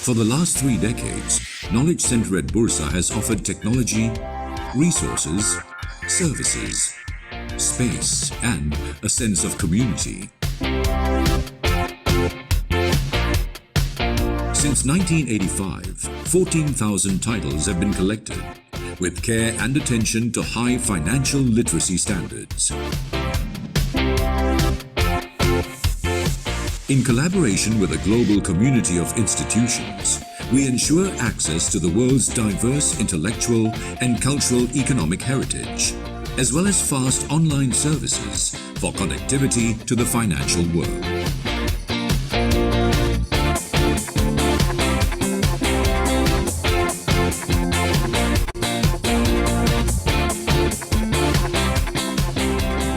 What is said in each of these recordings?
For the last 3 decades, Knowledge Center at Bursa has offered technology, resources, services, space, and a sense of community. Since 1985, 14,000 titles have been collected, with care and attention to high financial literacy standards. In collaboration with a global community of institutions, we ensure access to the world's diverse intellectual and cultural economic heritage, as well as fast online services for connectivity to the financial world.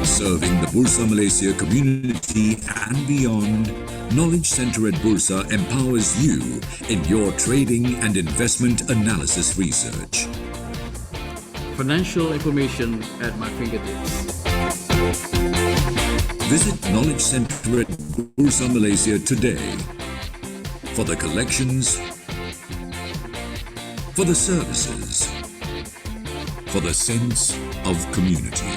Serving the Bursa Malaysia community and beyond, Knowledge Center at Bursa empowers you in your trading and investment analysis research. Financial information at my fingertips. Visit Knowledge Center at Bursa Malaysia today for the collections, for the services, for the sense of community.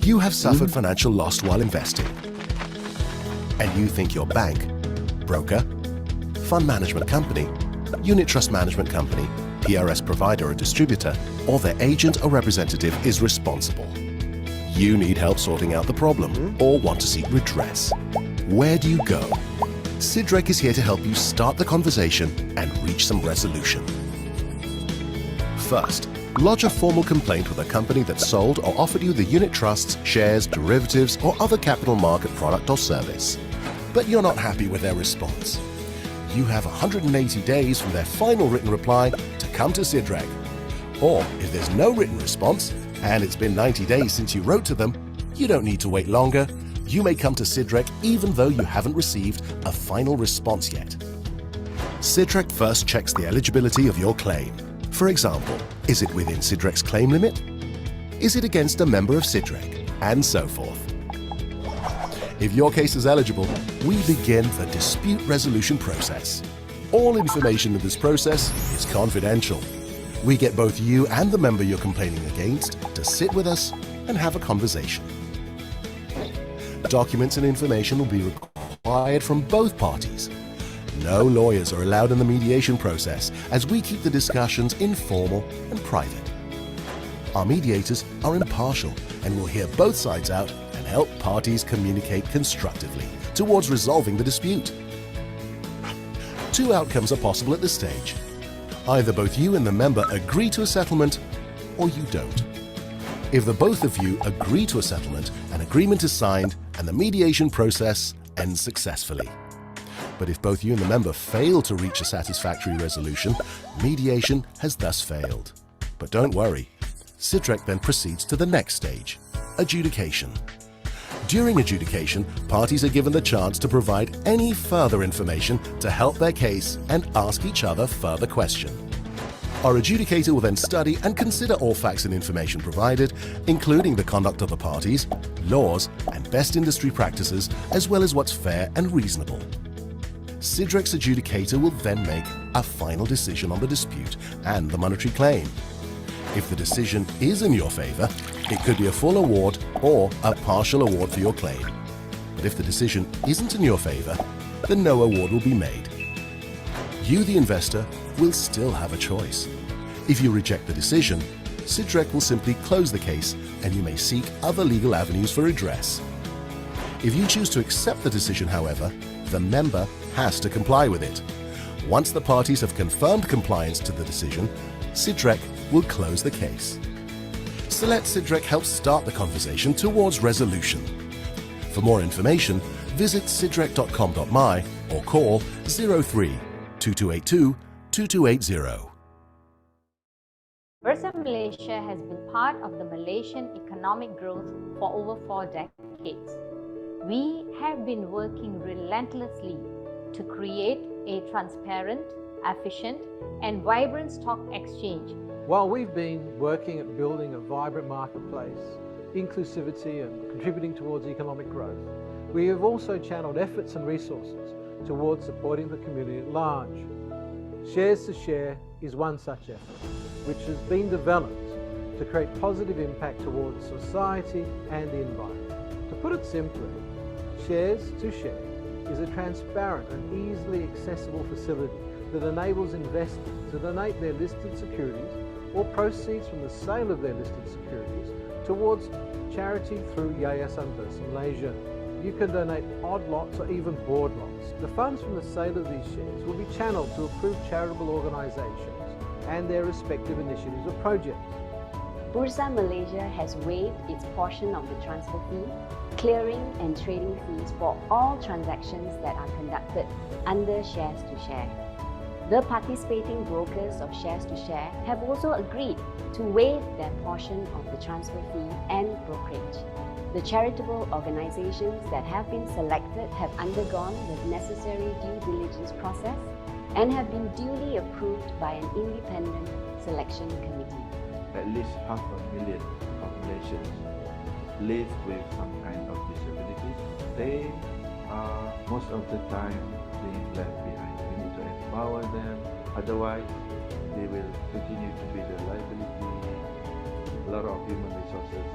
You have suffered financial loss while investing, and you think your bank, broker, fund management company, unit trust management company, PRS provider or distributor, or their agent or representative is responsible. You need help sorting out the problem or want to seek redress. Where do you go? Sidrek is here to help you start the conversation and reach some resolution. First, lodge a formal complaint with a company that sold or offered you the unit trusts, shares, derivatives, or other capital market product or service. But you're not happy with their response. You have 180 days from their final written reply to come to Sidrek. Or if there's no written response, and it's been 90 days since you wrote to them, you don't need to wait longer. You may come to Sidrek even though you haven't received a final response yet. Sidrek first checks the eligibility of your claim. For example, is it within Sidrek's claim limit? Is it against a member of Sidrek? And so forth. If your case is eligible, we begin the dispute resolution process. All information in this process is confidential. We get both you and the member you're complaining against to sit with us and have a conversation. Documents and information will be required from both parties. No lawyers are allowed in the mediation process, as we keep the discussions informal and private. Our mediators are impartial and will hear both sides out and help parties communicate constructively towards resolving the dispute. 2 outcomes are possible at this stage. Either both you and the member agree to a settlement, or you don't. If the both of you agree to a settlement, an agreement is signed and the mediation process ends successfully. But if both you and the member fail to reach a satisfactory resolution, mediation has thus failed. But don't worry, Sidrek then proceeds to the next stage, adjudication. During adjudication, parties are given the chance to provide any further information to help their case and ask each other further questions. Our adjudicator will then study and consider all facts and information provided, including the conduct of the parties, laws, and best industry practices, as well as what's fair and reasonable. Sidrek's adjudicator will then make a final decision on the dispute and the monetary claim. If the decision is in your favor, it could be a full award or a partial award for your claim. But if the decision isn't in your favor, then no award will be made. You, the investor, will still have a choice. If you reject the decision, Sidrek will simply close the case and you may seek other legal avenues for redress. If you choose to accept the decision, however, the member has to comply with it. Once the parties have confirmed compliance to the decision, Sidrek will close the case. So let Sidrek help start the conversation towards resolution. For more information, visit sidrek.com.my or call 03 2282 2280. Bursa Malaysia has been part of the Malaysian economic growth for over 4 decades. We have been working relentlessly to create a transparent, efficient, and vibrant stock exchange. While we've been working at building a vibrant marketplace, inclusivity and contributing towards economic growth, we have also channeled efforts and resources towards supporting the community at large. Shares to Share is one such effort, which has been developed to create positive impact towards society and the environment. To put it simply, Shares to Share is a transparent and easily accessible facility that enables investors to donate their listed securities or proceeds from the sale of their listed securities towards charity through Yayasan Bursa Malaysia. You can donate odd lots or even board lots. The funds from the sale of these shares will be channeled to approved charitable organisations and their respective initiatives or projects. Bursa Malaysia has waived its portion of the transfer fee, clearing and trading fees for all transactions that are conducted under Shares to Share. The participating brokers of Shares to Share have also agreed to waive their portion of the transfer fee and brokerage. The charitable organizations that have been selected have undergone the necessary due diligence process and have been duly approved by an independent selection committee. At least 500,000 populations live with some kind of disabilities. They are most of the time being left behind. We need to empower them, otherwise they will continue to be the liability. A lot of human resources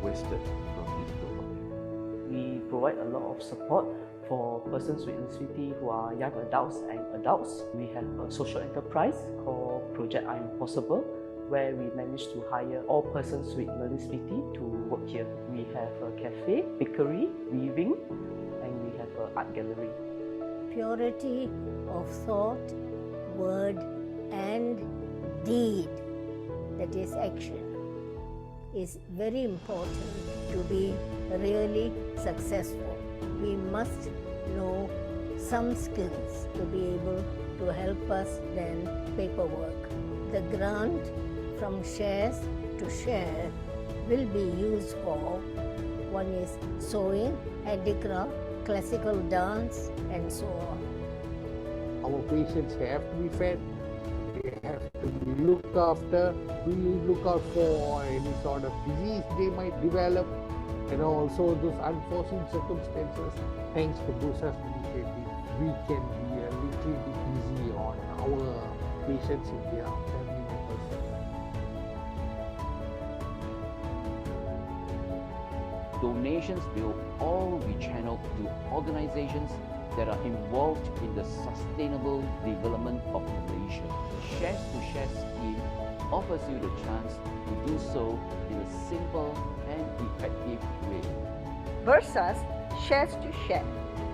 wasted from this group of people. We provide a lot of support for persons with disability who are young adults and adults. We have a social enterprise called Project I'm Possible, where we managed to hire all persons with disability to work here. We have a cafe, bakery, weaving, and we have an art gallery. Purity of thought, word, and deed, that is action, is very important to be really successful. We must know some skills to be able to help us then paperwork. The grant from Shares to Share will be used for, one is sewing, handicraft, classical dance, and so on. Our patients have to be fed, they have to be looked after. We look out for any sort of disease they might develop, and also those unforeseen circumstances. Thanks to Bursa's initiative, we can be a little bit easy on our patients if they are family members. Donations will all be channeled to organizations that are involved in the sustainable development of Malaysia. The Shares to Share scheme offers you the chance to do so in a simple and effective way. Bursa's Shares to Share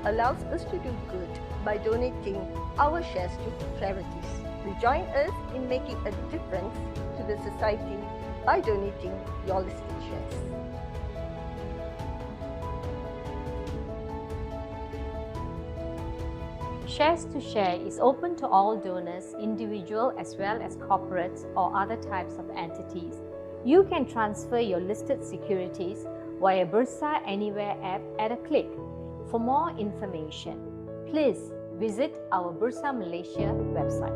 allows us to do good by donating our shares to charities. You join us in making a difference to the society by donating your listed shares. Shares to Share is open to all donors, individual as well as corporates or other types of entities. You can transfer your listed securities via Bursa Anywhere app at a click. For more information, please visit our Bursa Malaysia website.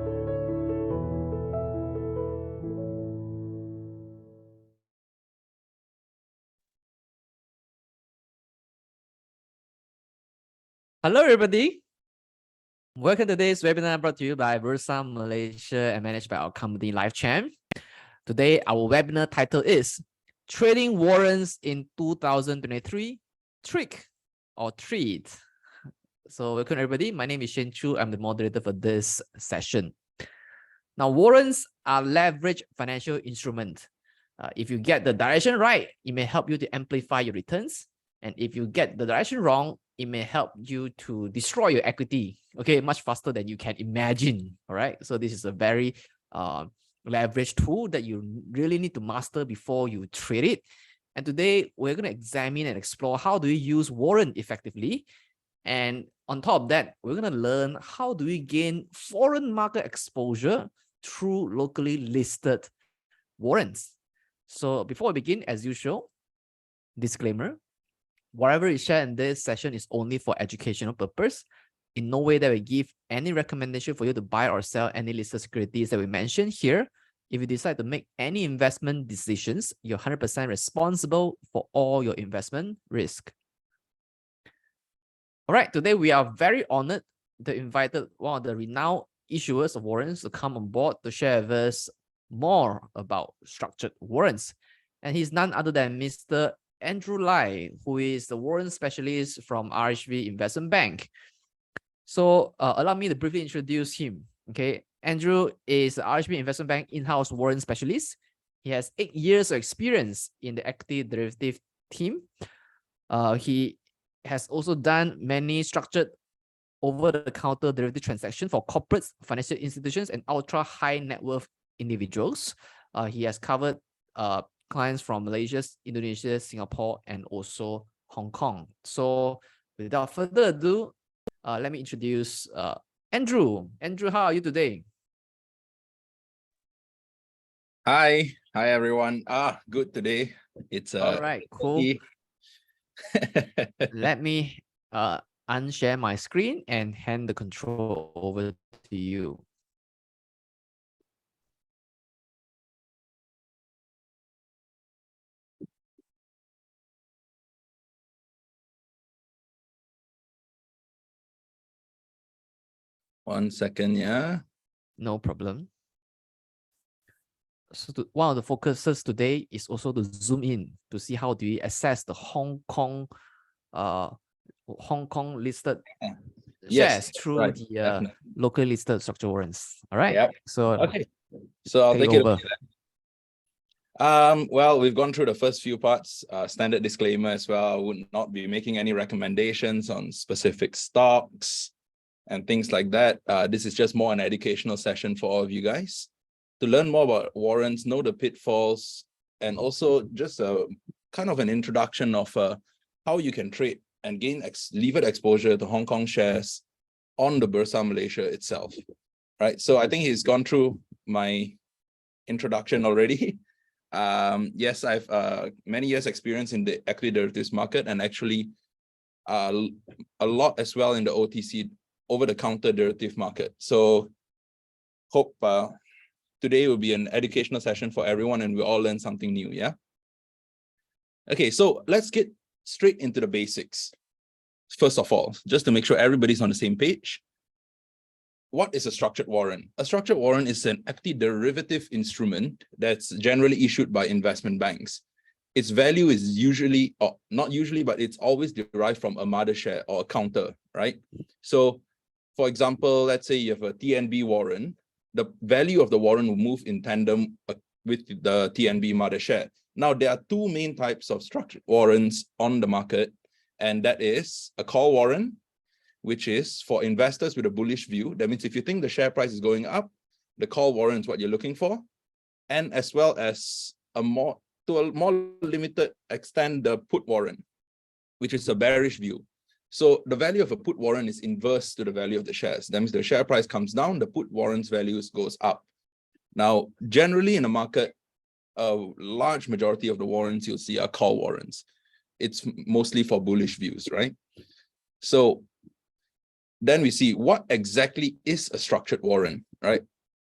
Hello everybody. Welcome to today's webinar brought to you by Bursa Malaysia and managed by our company LifeChamp. Today, our webinar title is Trading Warrants in 2023, Trick or Treat. So welcome everybody. My name is Shen Chu. I'm the moderator for this session. Now, warrants are leveraged financial instruments. If you get the direction right, it may help you to amplify your returns. And if you get the direction wrong, it may help you to destroy your equity, okay, much faster than you can imagine, all right? So this is a very leverage tool that you really need to master before you trade it. And today, we're going to examine and explore how do we use warrant effectively. And on top of that, we're going to learn how do we gain foreign market exposure through locally listed warrants. So before we begin, as usual, disclaimer. whatever is shared in this session is only for educational purpose. In no way that we give any recommendation for you to buy or sell any listed securities that we mentioned here. If you decide to make any investment decisions, you're 100% responsible for all your investment risk. All right, today we are very honored to invite one of the renowned issuers of warrants to come on board to share with us more about structured warrants. And he's none other than Mr. Andrew Lai, who is the warrant specialist from RHB Investment Bank. So allow me to briefly introduce him. Okay, Andrew is the RHB Investment Bank in-house warrant specialist. He has 8 years of experience in the equity derivative team. He has also done many structured over-the-counter derivative transactions for corporates, financial institutions, and ultra-high net worth individuals. He has covered clients from Malaysia, Indonesia, Singapore, and also Hong Kong. So without further ado, let me introduce Andrew. Andrew, how are you today? Hi everyone. Good today. It's all right, cool. Let me unshare my screen and hand the control over to you. One second, yeah. No problem. So one of the focuses today is also to zoom in to see how do we assess the Hong Kong listed shares through the locally listed structured warrants. All right. Yep. So okay. So I'll take it over. Well, we've gone through the first few parts. Standard disclaimer as well. I would not be making any recommendations on specific stocks and things like that. This is just more an educational session for all of you guys to learn more about warrants, know the pitfalls, and also just a kind of an introduction of how you can trade and gain levered exposure to Hong Kong shares on the Bursa Malaysia itself. Right. So I think he's gone through my introduction already. Yes, I've many years experience in the equity derivatives market, and actually a lot as well in the OTC, over-the-counter derivative market. So hope today will be an educational session for everyone and we all learn something new, yeah? Okay, so let's get straight into the basics. First of all, just to make sure everybody's on the same page, what is a structured warrant? A structured warrant is an equity derivative instrument that's generally issued by investment banks. Its value is usually, or not usually, but it's always derived from a mother share or a counter, right? So for example, let's say you have a TNB warrant, the value of the warrant will move in tandem with the TNB mother share. Now, there are two main types of structured warrants on the market, and that is a call warrant, which is for investors with a bullish view. That means if you think the share price is going up, the call warrant is what you're looking for. And as well as to a more limited extent, the put warrant, which is a bearish view. So the value of a put warrant is inverse to the value of the shares. That means the share price comes down, the put warrant's values goes up. Now, generally in the market, a large majority of the warrants you'll see are call warrants. It's mostly for bullish views, right? So then we see what exactly is a structured warrant, right?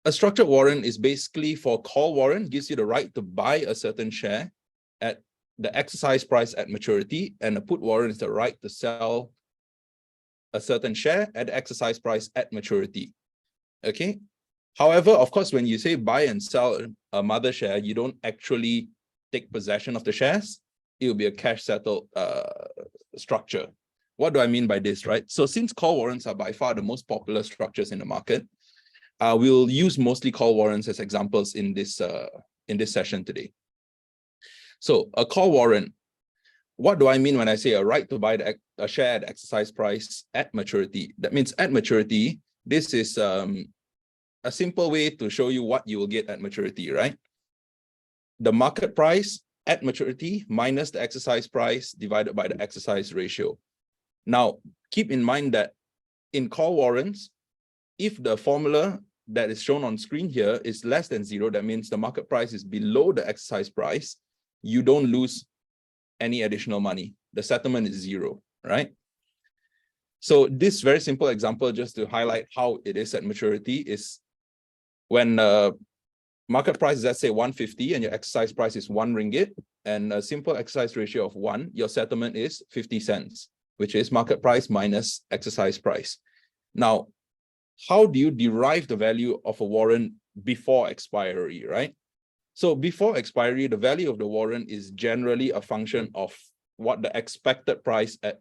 A structured warrant is basically for call warrant, gives you the right to buy a certain share at the exercise price at maturity, and a put warrant is the right to sell a certain share at the exercise price at maturity. Okay. However, of course, when you say buy and sell a mother share, you don't actually take possession of the shares. It will be a cash settled structure. What do I mean by this, right? So since call warrants are by far the most popular structures in the market, we'll use mostly call warrants as examples in this session today. So a call warrant, what do I mean when I say a right to buy a share at exercise price at maturity? That means at maturity, this is a simple way to show you what you will get at maturity, right? The market price at maturity minus the exercise price divided by the exercise ratio. Now, keep in mind that in call warrants, if the formula that is shown on screen here is less than 0, that means the market price is below the exercise price, you don't lose any additional money. The settlement is zero, right? So this very simple example, just to highlight how it is at maturity, is when market price is, let's say, 150 and your exercise price is 1 ringgit, and a simple exercise ratio of 1, your settlement is 50 cents, which is market price minus exercise price. Now, how do you derive the value of a warrant before expiry, right? So before expiry, the value of the warrant is generally a function of what the expected price at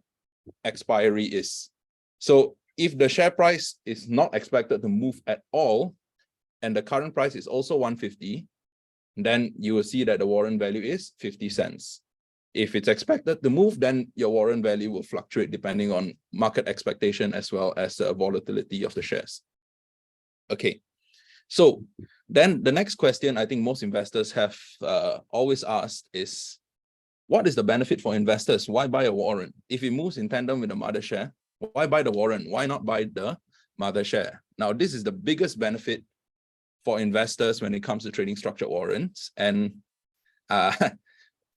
expiry is. So if the share price is not expected to move at all, and the current price is also 150, then you will see that the warrant value is 50 cents. If it's expected to move, then your warrant value will fluctuate depending on market expectation as well as the volatility of the shares. Okay, so then the next question I think most investors have always asked is, what is the benefit for investors? Why buy a warrant? If it moves in tandem with the mother share, why buy the warrant? Why not buy the mother share? Now, this is the biggest benefit for investors when it comes to trading structured warrants. And a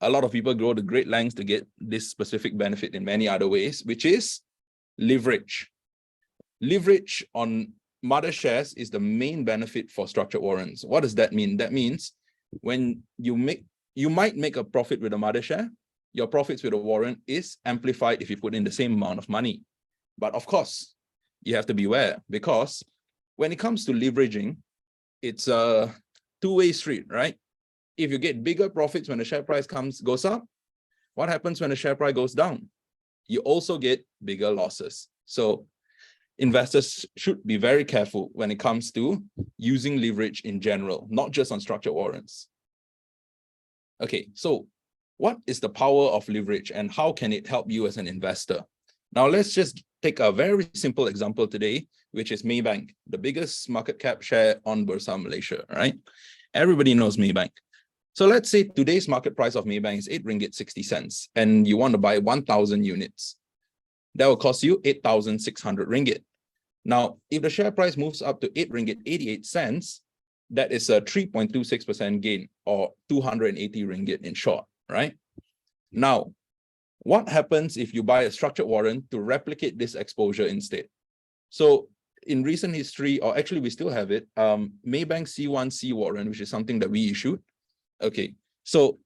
lot of people go to great lengths to get this specific benefit in many other ways, which is leverage. Leverage on mother shares is the main benefit for structured warrants. What does that mean? That means when you might make a profit with a mother share, your profits with a warrant is amplified if you put in the same amount of money. But of course, you have to beware, because when it comes to leveraging, it's a two-way street, right? If you get bigger profits when the share price goes up, what happens when the share price goes down? You also get bigger losses. So investors should be very careful when it comes to using leverage in general, not just on structured warrants. Okay, so what is the power of leverage and how can it help you as an investor? Now, let's just take a very simple example today, which is Maybank, the biggest market cap share on Bursa Malaysia, right? Everybody knows Maybank. So let's say today's market price of Maybank is 8 ringgit 60 cents, and you want to buy 1,000 units. That will cost you 8,600 ringgit. Now, if the share price moves up to 8 ringgit 88 cents, that is a 3.26% gain, or 280 ringgit in short, right? Now, what happens if you buy a structured warrant to replicate this exposure instead? So in recent history, or actually we still have it, Maybank C1C warrant, which is something that we issued. Okay, so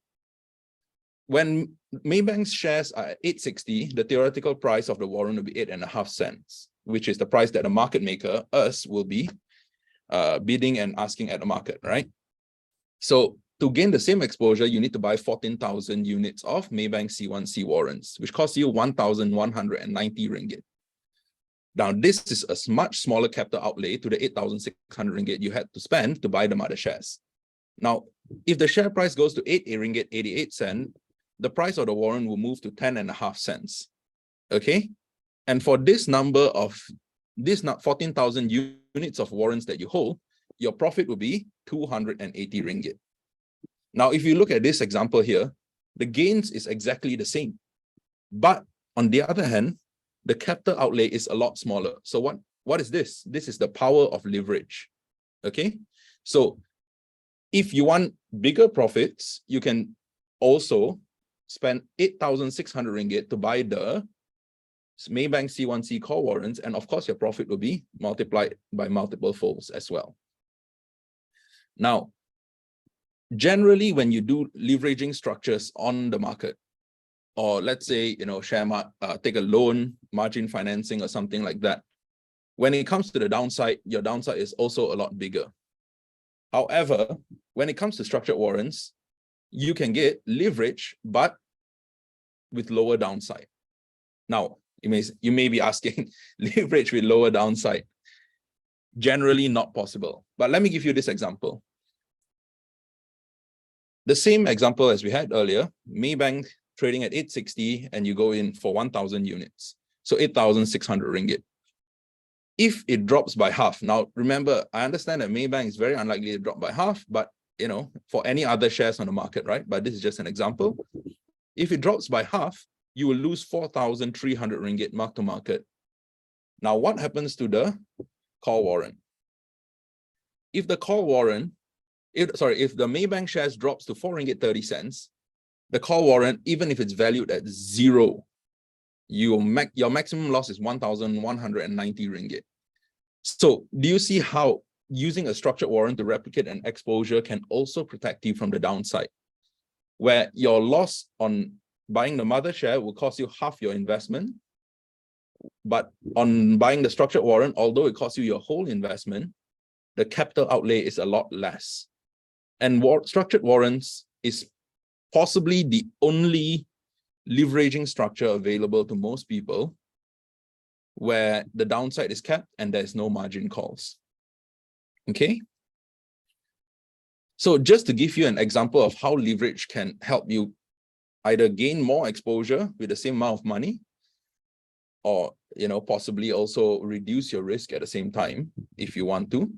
when Maybank's shares are at 860, the theoretical price of the warrant will be 8.5 cents, which is the price that the market maker, us, will be bidding and asking at the market, right? So to gain the same exposure, you need to buy 14,000 units of Maybank C1C warrants, which costs you 1,190 ringgit. Now, this is a much smaller capital outlay to the 8,600 ringgit you had to spend to buy the mother shares. Now, if the share price goes to 8 ringgit 88 cent, the price of the warrant will move to 10.5 cents. Okay? And for this number of this 14,000 units of warrants that you hold, your profit will be 280 ringgit. Now, if you look at this example here, the gains is exactly the same. But on the other hand, the capital outlay is a lot smaller. So what is this? This is the power of leverage. Okay? So if you want bigger profits, you can also spend 8,600 ringgit to buy the Maybank C1C call warrants, and of course your profit will be multiplied by multiple folds as well. Now, generally when you do leveraging structures on the market, or let's say, take a loan, margin financing or something like that, when it comes to the downside, your downside is also a lot bigger. However, when it comes to structured warrants, you can get leverage, but with lower downside. Now, you may be asking, leverage with lower downside? Generally not possible. But let me give you this example. The same example as we had earlier, Maybank trading at 860 and you go in for 1,000 units. So 8,600 ringgit. If it drops by half, now remember, I understand that Maybank is very unlikely to drop by half, but for any other shares on the market, right? But this is just an example. If it drops by half, you will lose 4,300 ringgit mark to market. Now, what happens to the call warrant? If the call warrant, if the Maybank shares drops to 4 ringgit 30 cents, the call warrant, even if it's valued at 0, your maximum loss is 1,190 ringgit. So do you see how using a structured warrant to replicate an exposure can also protect you from the downside, where your loss on buying the mother share will cost you half your investment, but on buying the structured warrant, although it costs you your whole investment, the capital outlay is a lot less. And structured warrants is possibly the only leveraging structure available to most people where the downside is capped and there's no margin calls. Okay. So just to give you an example of how leverage can help you either gain more exposure with the same amount of money, or possibly also reduce your risk at the same time if you want to.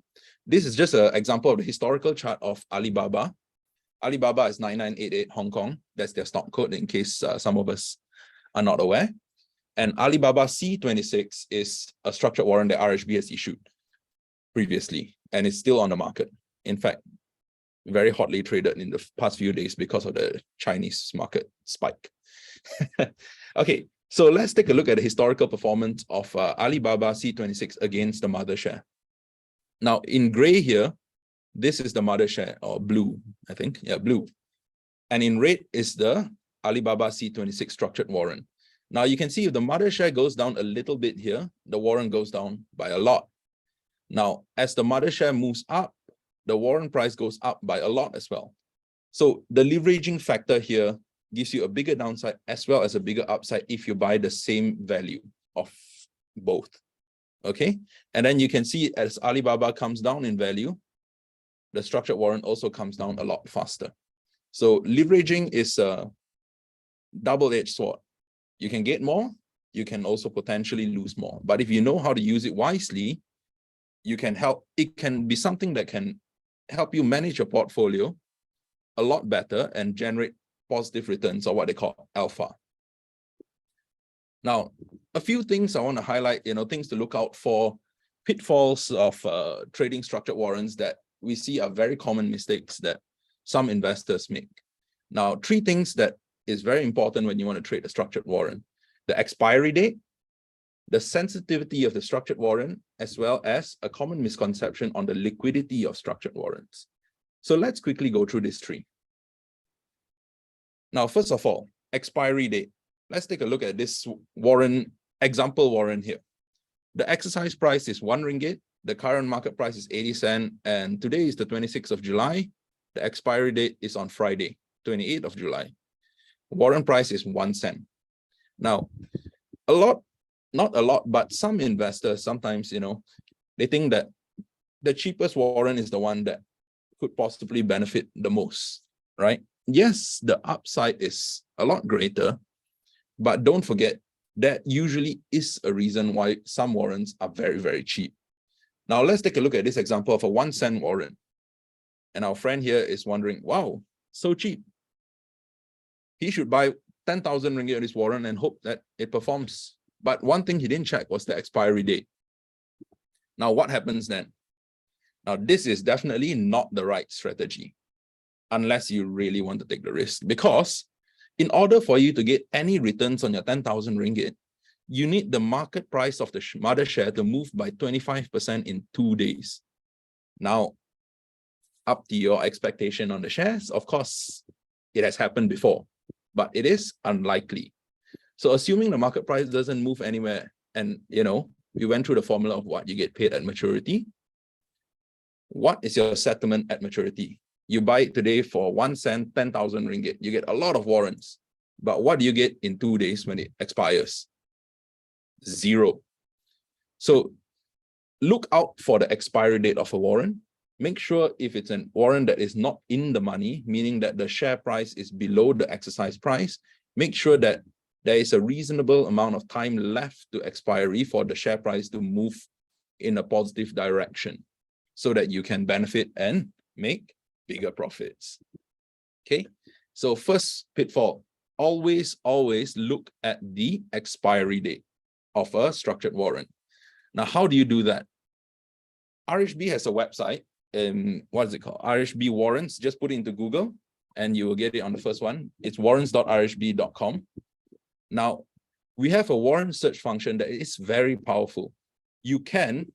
This is just an example of the historical chart of Alibaba. Alibaba is 9988 Hong Kong. That's their stock code in case some of us are not aware. And Alibaba C26 is a structured warrant that RHB has issued previously, and it's still on the market. In fact, very hotly traded in the past few days because of the Chinese market spike. Okay, so let's take a look at the historical performance of Alibaba C26 against the mother share. Now, in gray here, this is the mother share, or blue, I think. Yeah, blue. And in red is the Alibaba C26 structured warrant. Now, you can see if the mother share goes down a little bit here, the warrant goes down by a lot. Now, as the mother share moves up, the warrant price goes up by a lot as well. So the leveraging factor here gives you a bigger downside as well as a bigger upside if you buy the same value of both. Okay, and then you can see as Alibaba comes down in value, the structured warrant also comes down a lot faster. So leveraging is a double-edged sword. You can get more, you can also potentially lose more. But if you know how to use it wisely, you can help. It can be something that can help you manage your portfolio a lot better and generate positive returns, or what they call alpha. Now, a few things I want to highlight, things to look out for, pitfalls of trading structured warrants that we see are very common mistakes that some investors make. Now, 3 things that is very important when you want to trade a structured warrant: the expiry date, the sensitivity of the structured warrant, as well as a common misconception on the liquidity of structured warrants. So let's quickly go through these 3. Now, first of all, expiry date. Let's take a look at this warrant, example warrant here. The exercise price is 1 ringgit. The current market price is 80 cents. And today is the 26th of July. The expiry date is on Friday, 28th of July. Warrant price is 1 cent. Now, not a lot, but some investors sometimes, they think that the cheapest warrant is the one that could possibly benefit the most, right? Yes, the upside is a lot greater, but don't forget that usually is a reason why some warrants are very, very cheap. Now, let's take a look at this example of a 1 cent warrant. And our friend here is wondering, wow, so cheap. He should buy 10,000 ringgit on this warrant and hope that it performs. But one thing he didn't check was the expiry date. Now, what happens then? Now, this is definitely not the right strategy unless you really want to take the risk, because in order for you to get any returns on your 10,000 ringgit, you need the market price of the mother share to move by 25% in 2 days. Now, up to your expectation on the shares, of course, it has happened before, but it is unlikely. So assuming the market price doesn't move anywhere, and we went through the formula of what you get paid at maturity. What is your settlement at maturity? You buy it today for 1 cent, 10,000 ringgit. You get a lot of warrants. But what do you get in 2 days when it expires? 0. So look out for the expiry date of a warrant. Make sure if it's a warrant that is not in the money, meaning that the share price is below the exercise price, make sure that there is a reasonable amount of time left to expiry for the share price to move in a positive direction so that you can benefit and make bigger profits. Okay, so first pitfall, always look at the expiry date of a structured warrant. Now, how do you do that? RHB has a website, what is it called? RHB Warrants. Just put it into Google. and you will get it on the first one. It's warrants.rhb.com. Now, we have a warrant search function that is very powerful. You can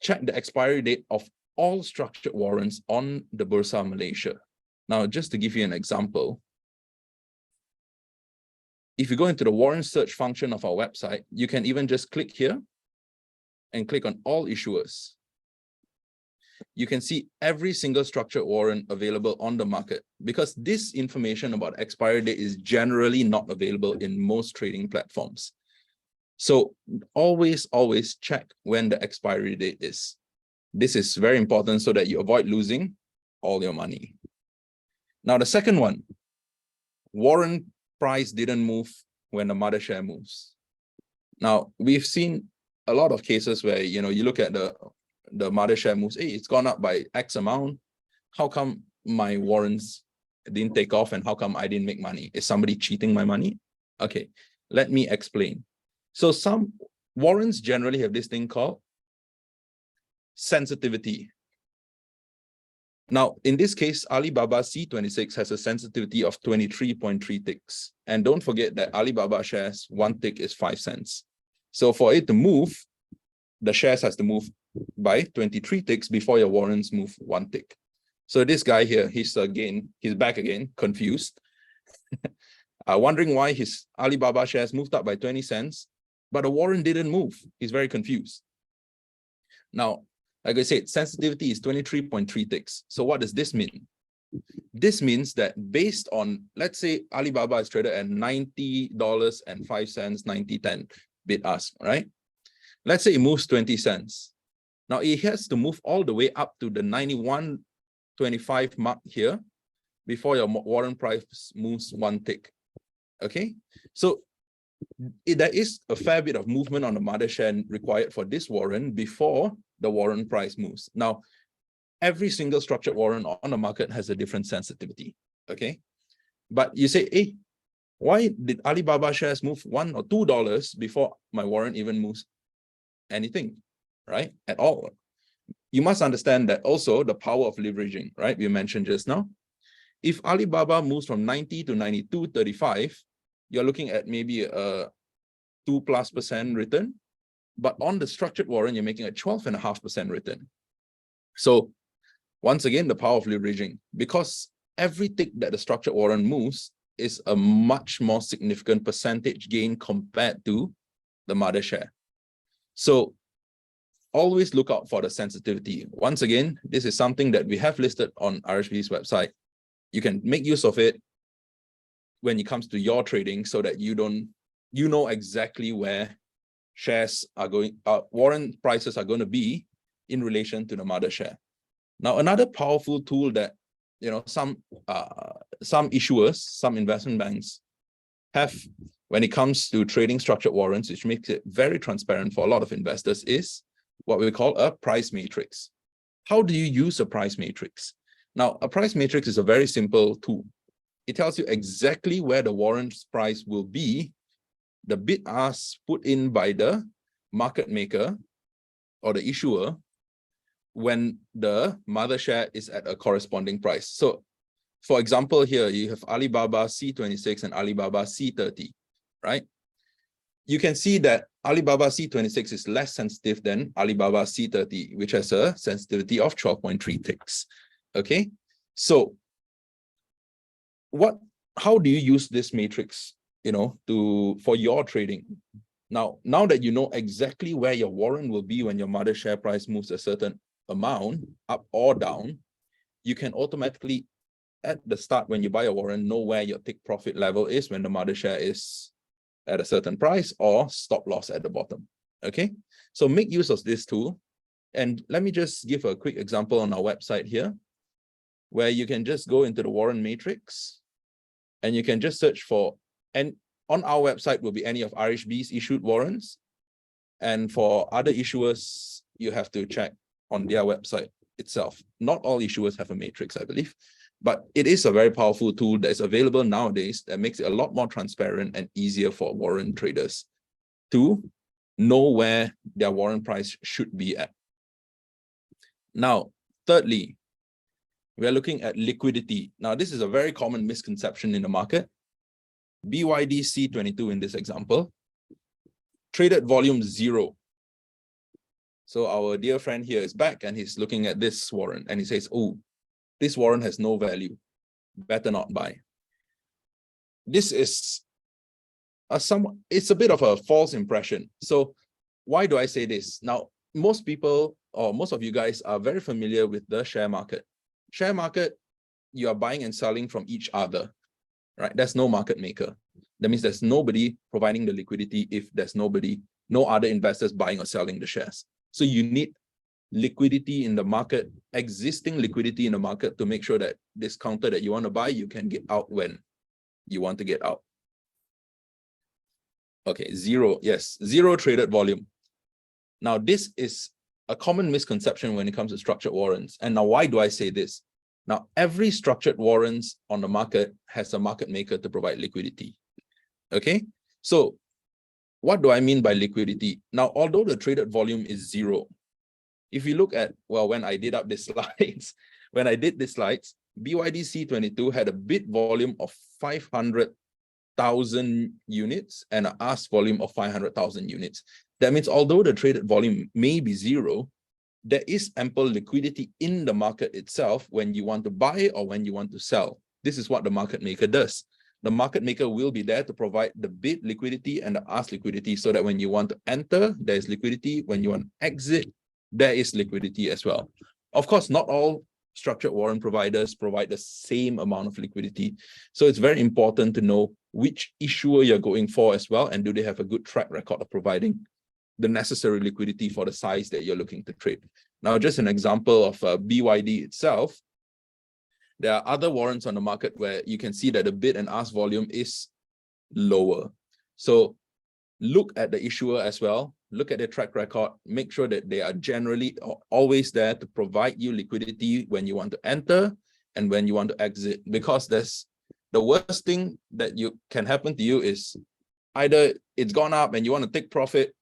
check the expiry date of all structured warrants on the Bursa Malaysia. Now, just to give you an example, if you go into the warrant search function of our website, you can even just click here and click on all issuers. You can see every single structured warrant available on the market, because this information about expiry date is generally not available in most trading platforms. So always check when the expiry date is. This is very important so that you avoid losing all your money. Now, the second one, warrant price didn't move when the mother share moves. Now, we've seen a lot of cases where, you look at the mother share moves, hey, it's gone up by X amount. How come my warrants didn't take off, and how come I didn't make money? Is somebody cheating my money? Okay, let me explain. So some warrants generally have this thing called sensitivity. Now, in this case, Alibaba C26 has a sensitivity of 23.3 ticks. And don't forget that Alibaba shares, 1 tick is 5 cents. So for it to move, the shares has to move by 23 ticks before your warrants move 1 tick. So this guy here, he's back again, confused, wondering why his Alibaba shares moved up by 20 cents, but the warrant didn't move. He's very confused. Now, like I said, sensitivity is 23.3 ticks. So what does this mean? This means that based on, let's say Alibaba is traded at $90.05, 90.10 bid ask, right? Let's say it moves 20 cents. Now it has to move all the way up to the 91.25 mark here before your warrant price moves 1 tick. Okay, so there is a fair bit of movement on the mother share required for this warrant before the warrant price moves. Now, every single structured warrant on the market has a different sensitivity. Okay, but you say, hey, why did Alibaba shares move $1 or $2 before my warrant even moves anything, right? At all. You must understand that also the power of leveraging, right? We mentioned just now. If Alibaba moves from 90 to 92.35, you're looking at maybe a 2+% return. But on the structured warrant, you're making a 12.5% return. So once again, the power of leveraging, because every tick that the structured warrant moves is a much more significant percentage gain compared to the mother share. So always look out for the sensitivity. Once again, this is something that we have listed on RHB's website. You can make use of it when it comes to your trading so that you know exactly where shares are going, warrant prices are going to be in relation to the mother share. Now, another powerful tool that some issuers, some investment banks have when it comes to trading structured warrants, which makes it very transparent for a lot of investors, is what we call a price matrix. How do you use a price matrix? Now, a price matrix is a very simple tool. It tells you exactly where the warrant price will be, the bid ask put in by the market maker or the issuer when the mother share is at a corresponding price. So, for example, here you have Alibaba C26 and Alibaba C30, right? You can see that Alibaba C26 is less sensitive than Alibaba C30, which has a sensitivity of 12.3 ticks. Okay, so how do you use this matrix, for your trading? Now that you know exactly where your warrant will be when your mother share price moves a certain amount up or down, you can automatically, at the start when you buy a warrant, know where your take profit level is when the mother share is at a certain price or stop loss at the bottom. Okay, so make use of this tool. And let me just give a quick example on our website here, where you can just go into the warrant matrix and you can just search for, and on our website will be any of RHB's issued warrants. And for other issuers, you have to check on their website itself. Not all issuers have a matrix, I believe, but it is a very powerful tool that is available nowadays that makes it a lot more transparent and easier for warrant traders to know where their warrant price should be at. Now, thirdly, we are looking at liquidity. Now, this is a very common misconception in the market. BYD C22 in this example, traded volume 0. So our dear friend here is back and he's looking at this warrant and he says, oh, this warrant has no value, better not buy. This is it's a bit of a false impression. So why do I say this? Now, most people or most of you guys are very familiar with the share market. Share market, you are buying and selling from each other, right? There's no market maker. That means there's nobody providing the liquidity if there's no other investors buying or selling the shares. So you need liquidity in the market, existing liquidity in the market to make sure that this counter that you want to buy, you can get out when you want to get out. Okay, zero traded volume. Now, this is a common misconception when it comes to structured warrants. And now, why do I say this? Now, every structured warrants on the market has a market maker to provide liquidity. Okay, so what do I mean by liquidity? Now, although the traded volume is 0, if you look at, well, when I did up the slides, BYD C22 had a bid volume of 500,000 units and an ask volume of 500,000 units. That means although the traded volume may be 0, there is ample liquidity in the market itself when you want to buy or when you want to sell. This is what the market maker does. The market maker will be there to provide the bid liquidity and the ask liquidity so that when you want to enter, there is liquidity. When you want to exit, there is liquidity as well. Of course, not all structured warrant providers provide the same amount of liquidity. So it's very important to know which issuer you're going for as well, and do they have a good track record of providing the necessary liquidity for the size that you're looking to trade. Now, just an example of BYD itself, there are other warrants on the market where you can see that the bid and ask volume is lower. So look at the issuer as well, look at their track record, make sure that they are generally always there to provide you liquidity when you want to enter and when you want to exit, because there's the worst thing that can happen to you is either it's gone up and you want to take profit,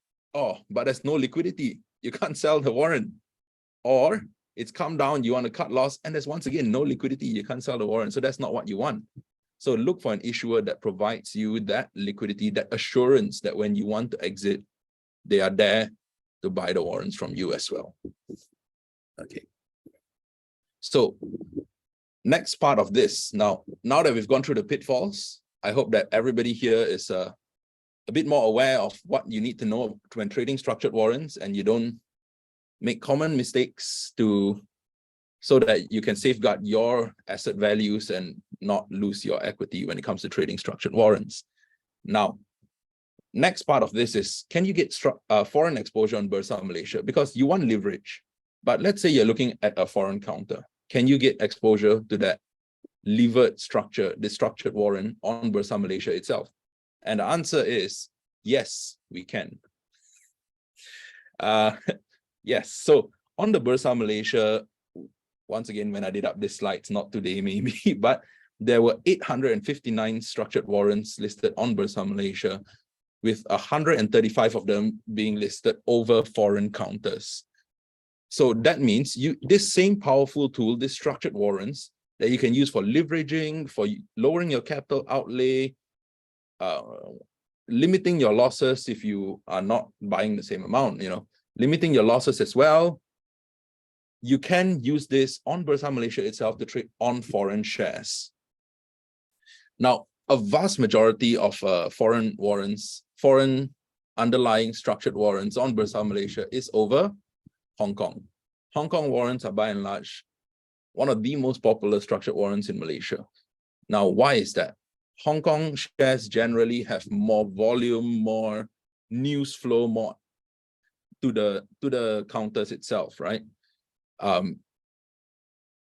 but there's no liquidity, you can't sell the warrant, or it's come down, you want to cut loss, and there's once again no liquidity, you can't sell the warrant. So that's not what you want. So look for an issuer that provides you that liquidity, that assurance that when you want to exit, they are there to buy the warrants from you as well. Okay. So next part of this, now that we've gone through the pitfalls, I hope that everybody here is a bit more aware of what you need to know when trading structured warrants, and you don't make common mistakes so that you can safeguard your asset values and not lose your equity when it comes to trading structured warrants. Now, next part of this is, can you get foreign exposure on Bursa Malaysia? Because you want leverage, but let's say you're looking at a foreign counter. Can you get exposure to that levered structure, the structured warrant on Bursa Malaysia itself? And the answer is yes, we can. Yes, so on the Bursa Malaysia, once again, when I did up this slides, not today maybe, but there were 859 structured warrants listed on Bursa Malaysia, with 135 of them being listed over foreign counters. So that means this same powerful tool, this structured warrants that you can use for leveraging, for lowering your capital outlay, limiting your losses if you are not buying the same amount, limiting your losses as well. You can use this on Bursa Malaysia itself to trade on foreign shares. Now, a vast majority of foreign warrants, foreign underlying structured warrants on Bursa Malaysia is over Hong Kong. Hong Kong warrants are by and large one of the most popular structured warrants in Malaysia. Now, why is that? Hong Kong shares generally have more volume, more news flow, more to the counters itself, right?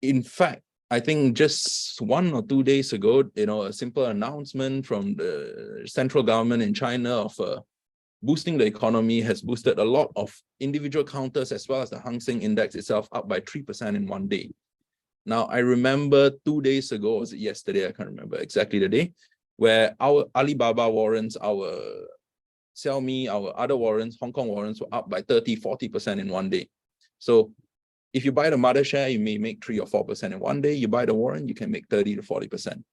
In fact, I think just 1 or 2 days ago, a simple announcement from the central government in China of boosting the economy has boosted a lot of individual counters as well as the Hang Seng Index itself up by 3% in 1 day. Now, I remember 2 days ago, or was it yesterday? I can't remember exactly the day, where our Alibaba warrants, our Xiaomi, our other warrants, Hong Kong warrants were up by 30, 40% in 1 day. So If you buy the mother share, you may make 3 or 4% in one day. You buy the warrant, you can make 30 to 40%.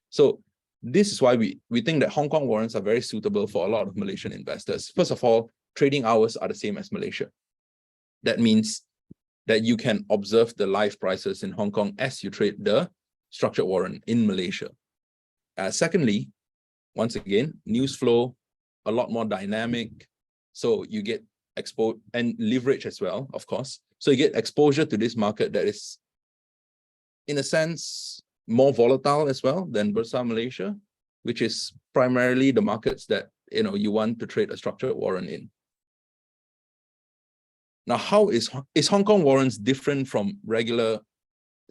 So this is why we think that Hong Kong warrants are very suitable for a lot of Malaysian investors. First of all, trading hours are the same as Malaysia. That means that you can observe the live prices in Hong Kong as you trade the structured warrant in Malaysia. Secondly, once again, news flow, a lot more dynamic. So you get exposed and leverage as well, of course. So you get exposure to this market that is, in a sense, more volatile as well than Bursa Malaysia, which is primarily the markets that you want to trade a structured warrant in. Now, how is Hong Kong warrants different from regular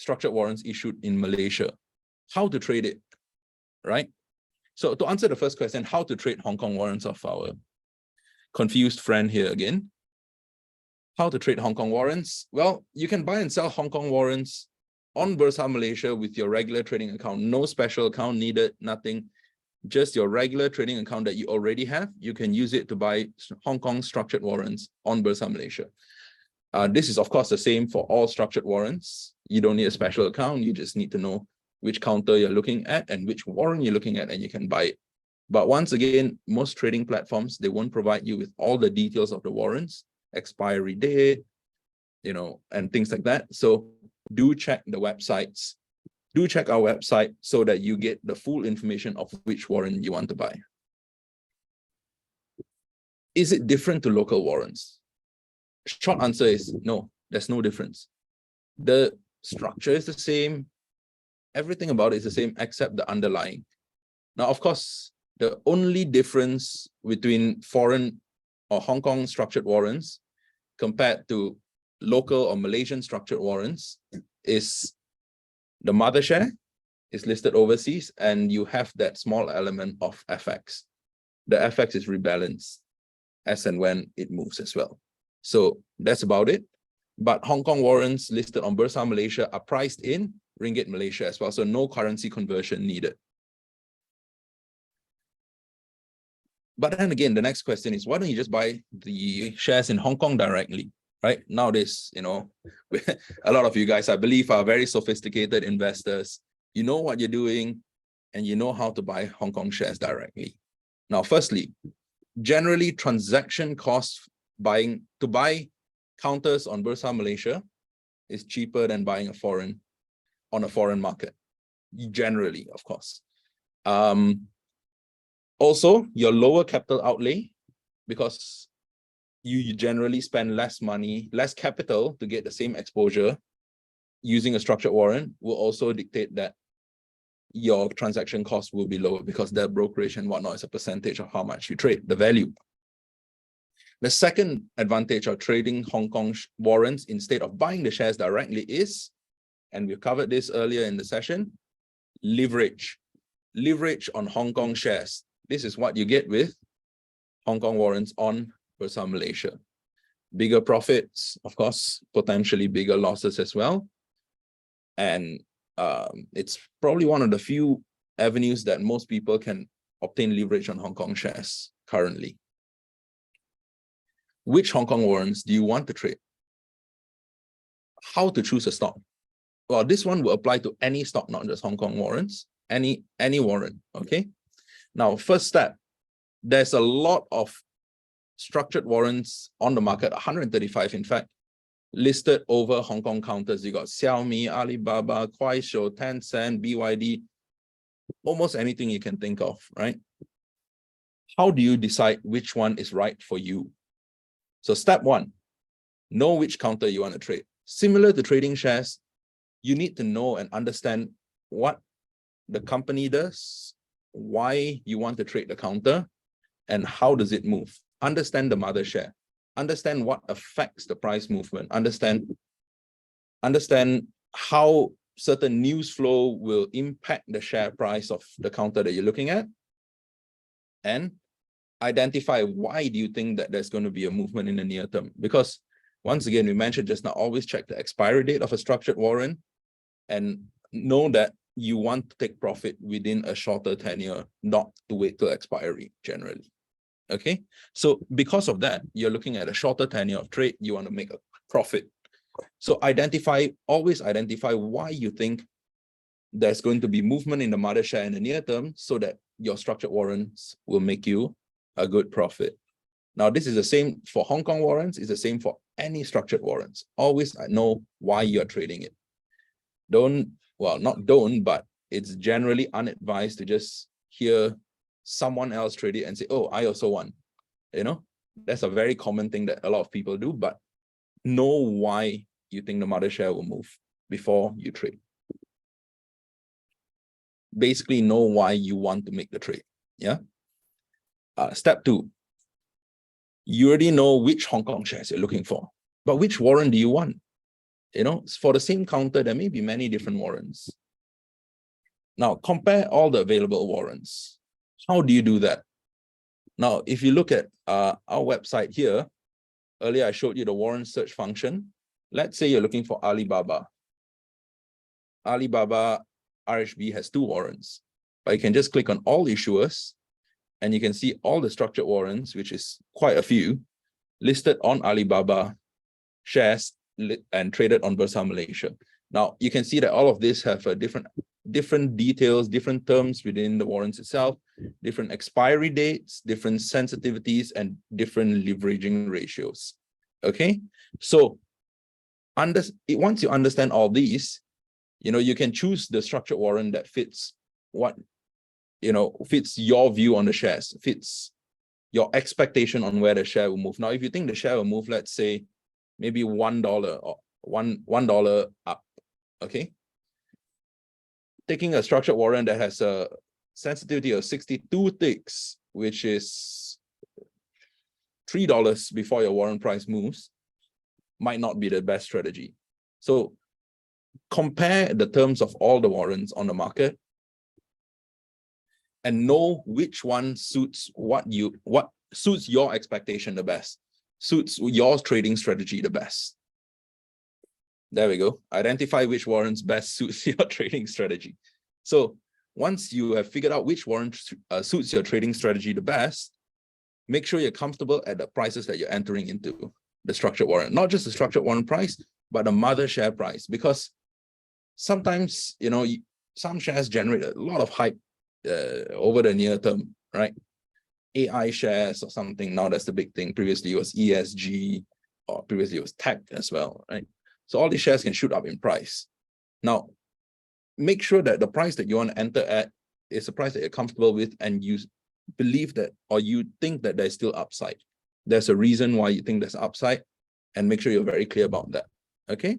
structured warrants issued in Malaysia? How to trade it, right? So to answer the first question, how to trade Hong Kong warrants of our confused friend here again. How to trade Hong Kong warrants? Well, you can buy and sell Hong Kong warrants on Bursa Malaysia with your regular trading account. No special account needed, nothing. Just your regular trading account that you already have. You can use it to buy Hong Kong structured warrants on Bursa Malaysia. This is, of course, the same for all structured warrants. You don't need a special account. You just need to know which counter you're looking at and which warrant you're looking at, and you can buy it. But once again, most trading platforms, they won't provide you with all the details of the warrants, expiry date, and things like that. So do check the websites. Do check our website so that you get the full information of which warrant you want to buy. Is it different to local warrants? Short answer is no, there's no difference. The structure is the same. Everything about it is the same except the underlying. Now, of course, the only difference between foreign or Hong Kong structured warrants compared to local or Malaysian structured warrants is the mother share is listed overseas, and you have that small element of FX. The FX is rebalanced as and when it moves as well. So that's about it. But Hong Kong warrants listed on Bursa Malaysia are priced in Ringgit Malaysia as well, so no currency conversion needed. But then again, the next question is, why don't you just buy the shares in Hong Kong directly, right? Nowadays, a lot of you guys, I believe, are very sophisticated investors. You know what you're doing, and you know how to buy Hong Kong shares directly. Now, firstly, generally transaction costs to buy counters on Bursa Malaysia is cheaper than buying on a foreign market, generally, of course. Also, your lower capital outlay, because you generally spend less money, less capital to get the same exposure using a structured warrant, will also dictate that your transaction cost will be lower, because the brokerage and whatnot is a percentage of how much you trade, the value. The second advantage of trading Hong Kong warrants instead of buying the shares directly is, and we covered this earlier in the session, leverage. Leverage on Hong Kong shares. This is what you get with Hong Kong warrants on Bursa Malaysia. Bigger profits, of course, potentially bigger losses as well. And it's probably one of the few avenues that most people can obtain leverage on Hong Kong shares currently. Which Hong Kong warrants do you want to trade? How to choose a stock? Well, this one will apply to any stock, not just Hong Kong warrants, any warrant, okay? Now, first step, there's a lot of structured warrants on the market, 135 in fact, listed over Hong Kong counters. You got Xiaomi, Alibaba, Kuaishou, Tencent, BYD, almost anything you can think of, right? How do you decide which one is right for you? So step one, know which counter you want to trade. Similar to trading shares, you need to know and understand what the company does, why you want to trade the counter, and how does it move. Understand the mother share. Understand what affects the price movement. Understand how certain news flow will impact the share price of the counter that you're looking at. And identify why do you think that there's going to be a movement in the near term. Because once again, we mentioned just now, always check the expiry date of a structured warrant and know that you want to take profit within a shorter tenure, not to wait till expiry generally. Okay, so because of that, you're looking at a shorter tenure of trade, you want to make a profit So always identify why you think there's going to be movement in the mother share in the near term, so that your structured warrants will make you a good profit. Now, this is the same for Hong Kong warrants, it's the same for any structured warrants. Always know why you're trading it. But it's generally unadvised to just hear someone else trade it and say, oh, I also want. That's a very common thing that a lot of people do, but know why you think the mother share will move before you trade. Basically, know why you want to make the trade. Yeah. Step 2. You already know which Hong Kong shares you're looking for, but which warrant do you want? For the same counter, there may be many different warrants. Now, compare all the available warrants. How do you do that? Now, if you look at our website here, earlier I showed you the warrant search function. Let's say you're looking for Alibaba. Alibaba RHB has 2 warrants, but you can just click on all issuers and you can see all the structured warrants, which is quite a few, listed on Alibaba shares and traded on Bursa Malaysia. Now, you can see that all of this have a different details, different terms within the warrants itself, different expiry dates, different sensitivities, and different leveraging ratios. Okay, so once you understand all these, you can choose the structured warrant that fits fits your view on the shares, fits your expectation on where the share will move. Now, if you think the share will move, let's say maybe $1 or $1 up, okay? Taking a structured warrant that has a sensitivity of 62 ticks, which is $3 before your warrant price moves, might not be the best strategy. So compare the terms of all the warrants on the market and know which one suits what suits your expectation the best, suits your trading strategy the best. There we go. Identify which warrants best suits your trading strategy. So once you have figured out which warrant suits your trading strategy the best, make sure you're comfortable at the prices that you're entering into the structured warrant. Not just the structured warrant price, but the mother share price. Because sometimes, some shares generate a lot of hype over the near term, right? AI shares or something. Now that's the big thing. Previously it was ESG, or previously it was tech as well, right? So all these shares can shoot up in price. Now, make sure that the price that you want to enter at is a price that you're comfortable with, and you believe that, or you think that there's still upside. There's a reason why you think there's upside, and make sure you're very clear about that. Okay.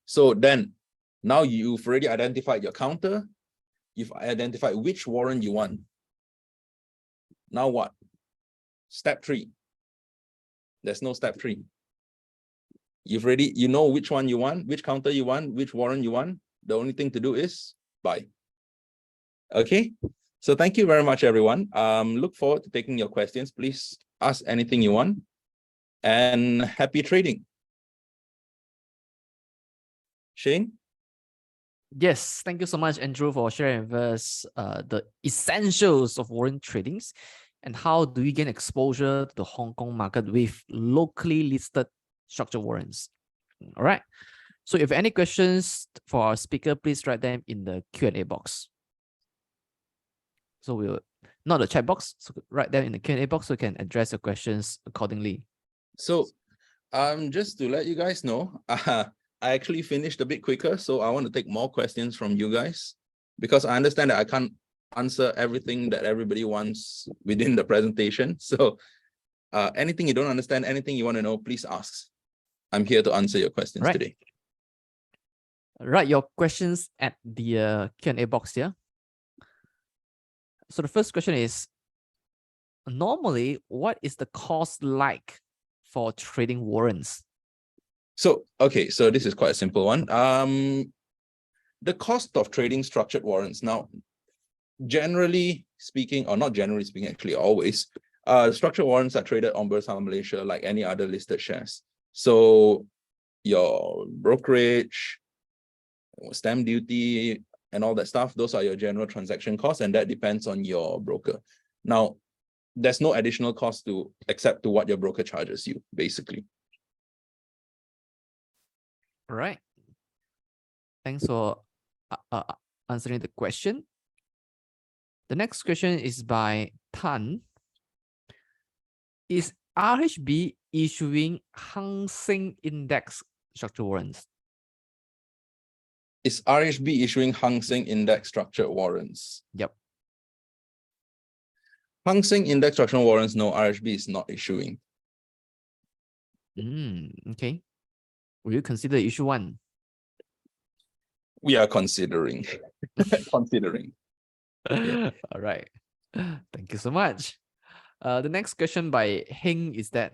So then, now you've already identified your counter. You've identified which warrant you want. Now what? Step 3. There's no step 3. You know which one you want, which counter you want, which warrant you want. The only thing to do is buy. Okay. So thank you very much, everyone. Look forward to taking your questions. Please ask anything you want, and happy trading. Shane? Yes, thank you so much, Andrew, for sharing with us the essentials of warrant tradings and how do we gain exposure to the Hong Kong market with locally listed structured warrants. All right. So if any questions for our speaker, please write them in the Q&A box. So we'll, not the chat box, so write them in the Q&A box so we can address your questions accordingly. So just to let you guys know, I actually finished a bit quicker, so I want to take more questions from you guys, because I understand that I can't answer everything that everybody wants within the presentation. So anything you don't understand, anything you want to know, please ask. I'm here to answer your questions today. Write your questions at the Q&A box here. So the first question is, normally, what is the cost like for trading warrants? So, okay, so this is quite a simple one. The cost of trading structured warrants. Now, generally speaking, or not generally speaking, actually always, structured warrants are traded on Bursa Malaysia like any other listed shares. So your brokerage, stamp duty, and all that stuff, those are your general transaction costs, and that depends on your broker. Now, there's no additional cost to except to what your broker charges you, basically. All right. Thanks for answering the question. The next question is by Tan. Is RHB issuing Hang Seng Index structured warrants? Is RHB issuing Hang Seng Index structured warrants? Yep. Hang Seng Index structured warrants, no, RHB is not issuing. Okay. Will you consider issue one? We are considering. Considering. Yeah. All right. Thank you so much. The next question by Heng is that,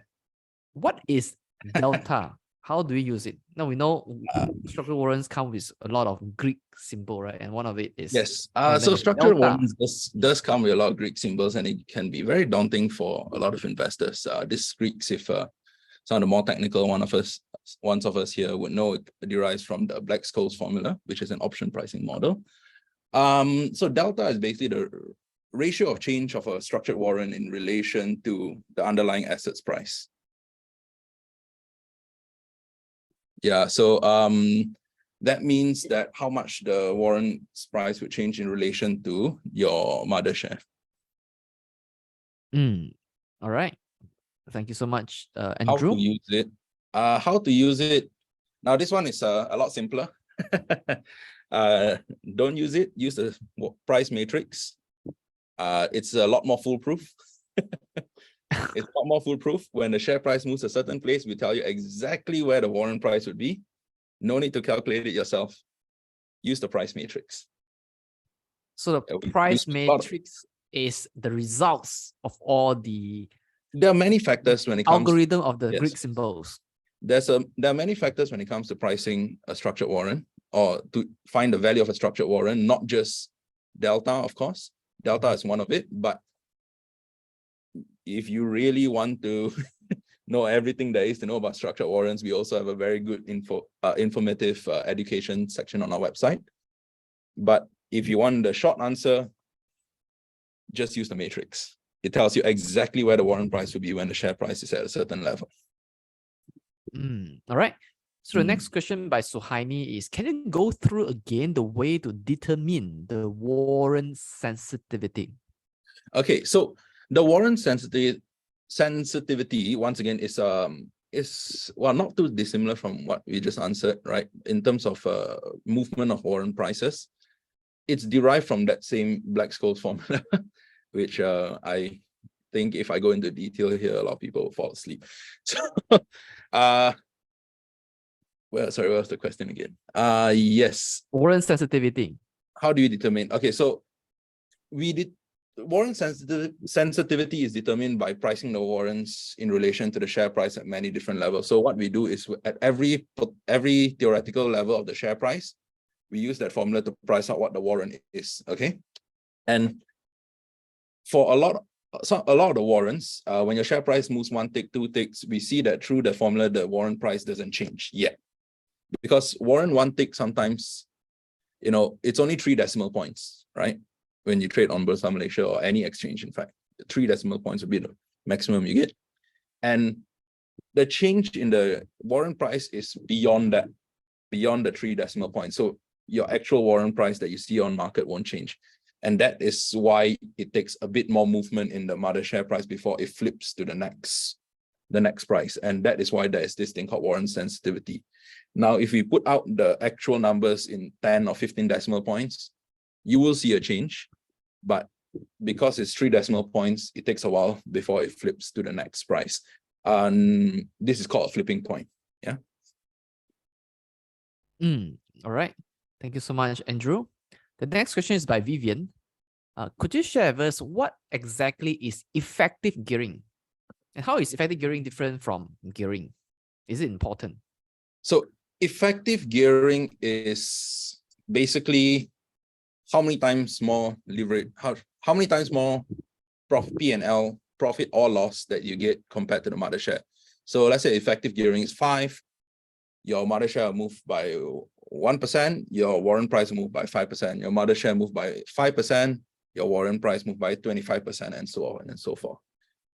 what is delta? How do we use it? Now we know structured warrants come with a lot of Greek symbol, right? And one of it is yes. So structured warrants does come with a lot of Greek symbols, and it can be very daunting for a lot of investors. This Greeks, if some of the more technical ones of us here would know, it derives from the Black-Scholes formula, which is an option pricing model. So delta is basically the ratio of change of a structured warrant in relation to the underlying assets price. Yeah, so that means that how much the warrant's price would change in relation to your mother share. All right. Thank you so much, Andrew. How to use it? How to use it? Now, this one is a lot simpler. Don't use it. Use the price matrix. It's a lot more foolproof. It's a lot more foolproof. When the share price moves a certain place, we tell you exactly where the warrant price would be. No need to calculate it yourself. Use the price matrix. So the price matrix is the results of all the... There are many factors when it comes algorithm of the Greek symbols. There are many factors when it comes to pricing a structured warrant, or to find the value of a structured warrant, not just delta, of course. Delta is one of it, but if you really want to know everything there is to know about structured warrants, we also have a very good informative education section on our website. But if you want the short answer, just use the matrix. It tells you exactly where the warrant price will be when the share price is at a certain level. All right. So the next question by Suhaini is, can you go through again the way to determine the warrant sensitivity? Okay, so the warrant sensitivity once again is well, not too dissimilar from what we just answered, right? In terms of movement of warrant prices, it's derived from that same Black-Scholes formula, which I think if I go into detail here, a lot of people will fall asleep. So, well, sorry, what was the question again? Yes. Warrant sensitivity. How do you determine? Okay, so warrant sensitivity is determined by pricing the warrants in relation to the share price at many different levels. So what we do is at every theoretical level of the share price, we use that formula to price out what the warrant is. Okay, and for a lot of the warrants, when your share price moves one tick, two ticks, we see that through the formula, the warrant price doesn't change yet. Because warrant one tick sometimes, it's only 3 decimal points, right? When you trade on Bursa Malaysia or any exchange, in fact, 3 decimal points would be the maximum you get. And the change in the warrant price is beyond that, beyond the 3 decimal points. So your actual warrant price that you see on market won't change. And that is why it takes a bit more movement in the mother share price before it flips to the next price. And that is why there is this thing called warrant sensitivity. Now, if we put out the actual numbers in 10 or 15 decimal points, you will see a change. But because it's 3 decimal points, it takes a while before it flips to the next price. And this is called a flipping point. Yeah. All right. Thank you so much, Andrew. The next question is by Vivian. Could you share with us what exactly is effective gearing? And how is effective gearing different from gearing? Is it important? So effective gearing is basically how many times more leverage, how many times more P&L, profit or loss that you get compared to the mother share. So let's say effective gearing is 5, your mother share will move by 1%, your warrant price will move by 5%, your mother share move by 5%, your warrant price move by 25%, and so on and so forth.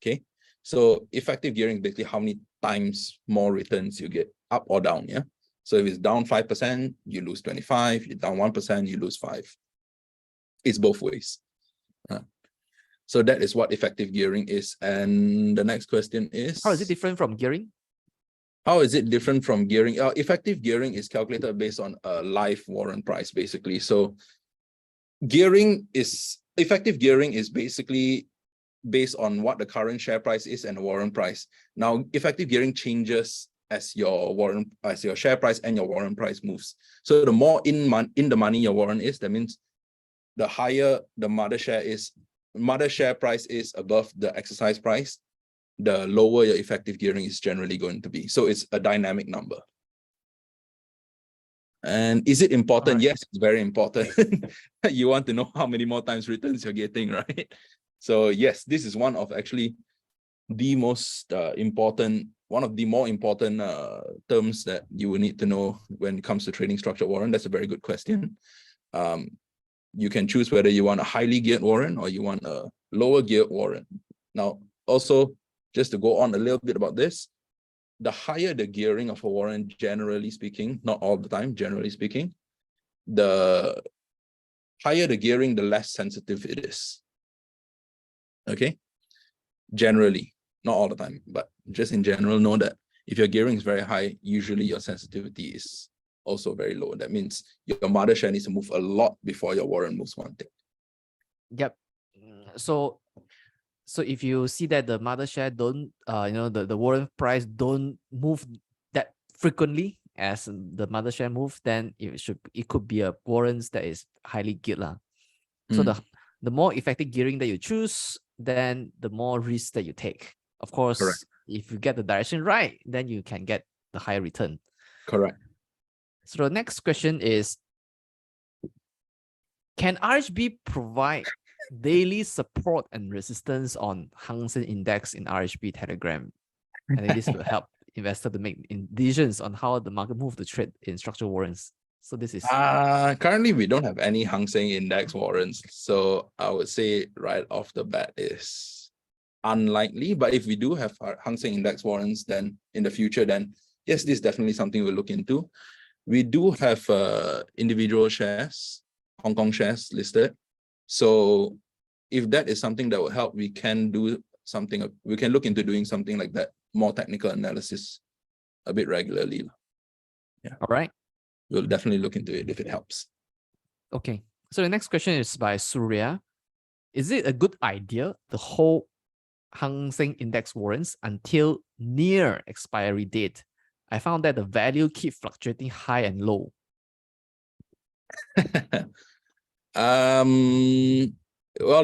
Okay, so effective gearing is basically how many times more returns you get, up or down. Yeah. So if it's down 5%, you lose 25. You're down 1%, you lose 5. It's both ways. So that is what effective gearing is. And the next question is, how is it different from gearing? How is it different from gearing? Effective gearing is calculated based on a live warrant price, basically. So effective gearing is basically based on what the current share price is and the warrant price. Now, effective gearing changes as your share price and your warrant price moves. So the more in the money your warrant is, that means the higher the mother share price is above the exercise price, the lower your effective gearing is generally going to be. So it's a dynamic number. And is it important? Right. Yes, it's very important. You want to know how many more times returns you're getting, right? So yes, this is one of actually the most important, one of the more important terms that you will need to know when it comes to trading structured warrant. That's a very good question. You can choose whether you want a highly geared warrant or you want a lower geared warrant. Now, also, just to go on a little bit about this, the higher the gearing of a warrant, generally speaking, not all the time, generally speaking, the higher the gearing, the less sensitive it is. Okay? Generally, not all the time, but just in general, know that if your gearing is very high, usually your sensitivity is also very low. That means your mother share needs to move a lot before your warrant moves one tick. Yep. So if you see that the mother share don't, the warrant price don't move that frequently as the mother share move, then it could be a warrant that is highly geared. So the more effective gearing that you choose, then the more risk that you take. Of course, correct. If you get the direction right, then you can get the higher return. Correct. So the next question is, can RHB provide daily support and resistance on Hang Seng Index in RHB Telegram? I think this will help investors to make decisions on how the market move to trade in structured warrants. So this is currently we don't have any Hang Seng Index warrants. So I would say right off the bat is unlikely. But if we do have Hang Seng Index warrants, then in the future, then yes, this is definitely something we'll look into. We do have individual shares, Hong Kong shares listed. So if that is something that will help, we can do something. We can look into doing something like that, more technical analysis a bit regularly. Yeah. All right. We'll definitely look into it if it helps. Okay. So the next question is by Surya. Is it a good idea to hold Hang Seng Index warrants until near expiry date? I found that the value keep fluctuating high and low. Well,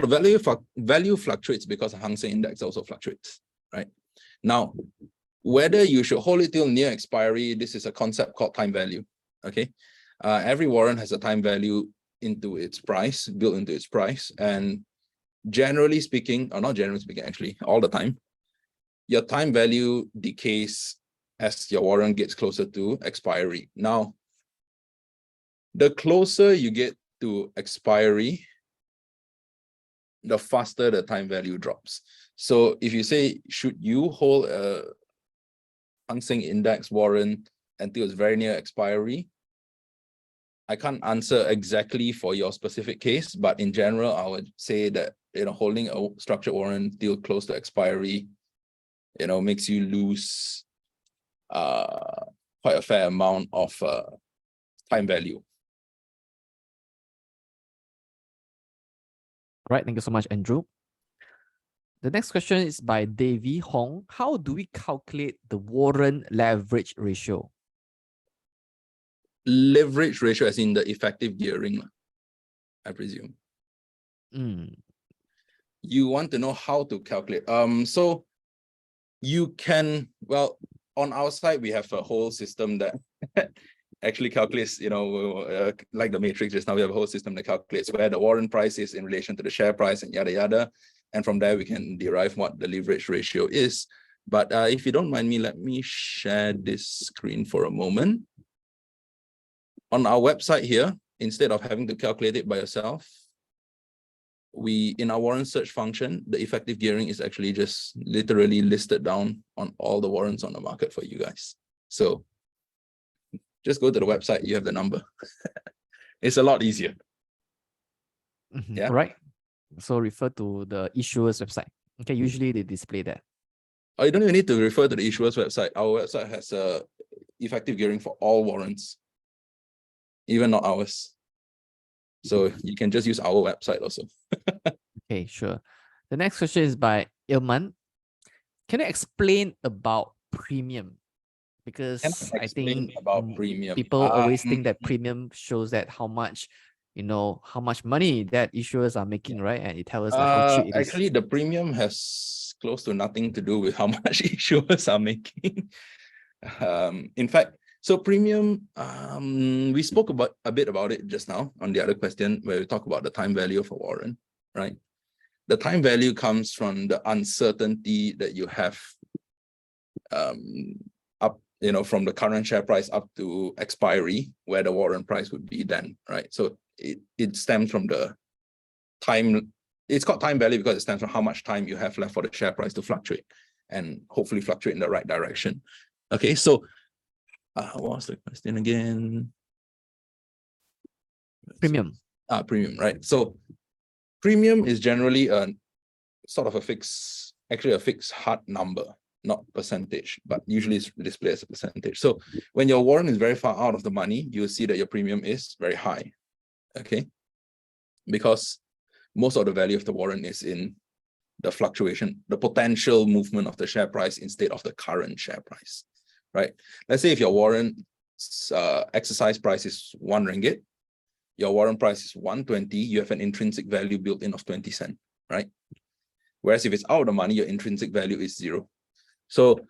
the value fluctuates because the Hang Seng Index also fluctuates, right? Now, whether you should hold it till near expiry, this is a concept called time value. Okay, every warrant has a time value into its price, built into its price, and generally speaking, or not generally speaking, actually, all the time, your time value decays as your warrant gets closer to expiry. Now, the closer you get to expiry, the faster the time value drops. So if you say, should you hold a Hang Seng Index warrant until it's very near expiry, I can't answer exactly for your specific case, but in general, I would say that holding a structured warrant till close to expiry, makes you lose quite a fair amount of time value. All right, thank you so much, Andrew. The next question is by Davy Hong. How do we calculate the warrant leverage ratio? Leverage ratio as in the effective gearing, I presume. You want to know how to calculate. So you can, well, on our side, we have a whole system that actually calculates, like the matrix just now, we have a whole system that calculates where the warrant price is in relation to the share price and yada, yada. And from there, we can derive what the leverage ratio is. But if you don't mind me, let me share this screen for a moment. On our website here, instead of having to calculate it by yourself, in our warrant search function, the effective gearing is actually just literally listed down on all the warrants on the market for you guys. So Just go to the website, you have the number. It's a lot easier. Yeah. All right. So refer to the issuer's website. Okay, usually they display that. Oh, you don't even need to refer to the issuer's website. Our website has effective gearing for all warrants, even not ours. So you can just use our website also. Okay, sure. The next question is by Ilman. Can you explain about premium? Because I think about premium. people always think that premium shows that how much, how much money that issuers are making, right? And it tells us like how cheap it is. Actually, the premium has close to nothing to do with how much issuers are making. In fact, so premium, we spoke about a bit about it just now on the other question where we talk about the time value of a warrant, right? The time value comes from the uncertainty that you have up, from the current share price up to expiry, where the warrant price would be then, right? So it stems from the time. It's called time value because it stems from how much time you have left for the share price to fluctuate and hopefully fluctuate in the right direction. Okay, so what was the question again? Premium. Premium, right? So premium is generally a sort of a fixed hard number, not percentage, but usually it's displayed as a percentage. So when your warrant is very far out of the money, you'll see that your premium is very high, okay? Because most of the value of the warrant is in the fluctuation, the potential movement of the share price instead of the current share price, right? Let's say if your warrant exercise price is 1 ringgit, your warrant price is 120, you have an intrinsic value built in of 20 cents, right? Whereas if it's out of the money, your intrinsic value is 0. So,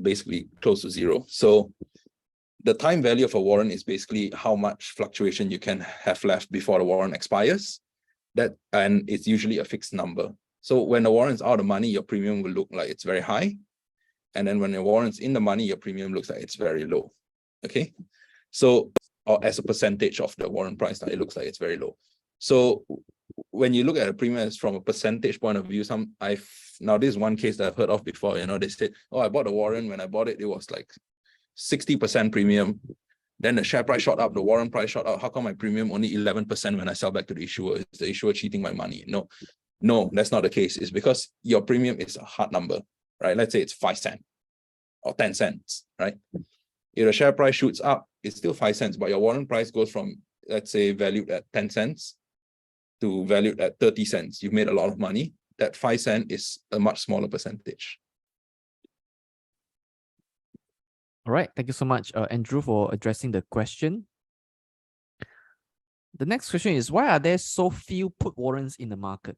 basically close to 0. So the time value of a warrant is basically how much fluctuation you can have left before the warrant expires. And it's usually a fixed number. So when the warrant's out of money, your premium will look like it's very high. And then when the warrant's in the money, your premium looks like it's very low. Okay. So, or as a percentage of the warrant price, it looks like it's very low. So when you look at a premium from a percentage point of view, now this is one case that I've heard of before, they said, oh, I bought a warrant. When I bought it, it was like 60% premium. Then the share price shot up, the warrant price shot up. How come my premium only 11% when I sell back to the issuer? Is the issuer cheating my money? No, that's not the case. It's because your premium is a hard number, right? Let's say it's 5 cents or 10 cents, right? If the share price shoots up, it's still 5 cents, but your warrant price goes from, let's say, valued at 10 cents to valued at 30 cents. You've made a lot of money. That 5 cents is a much smaller percentage. All right. Thank you so much, Andrew, for addressing the question. The next question is, why are there so few put warrants in the market?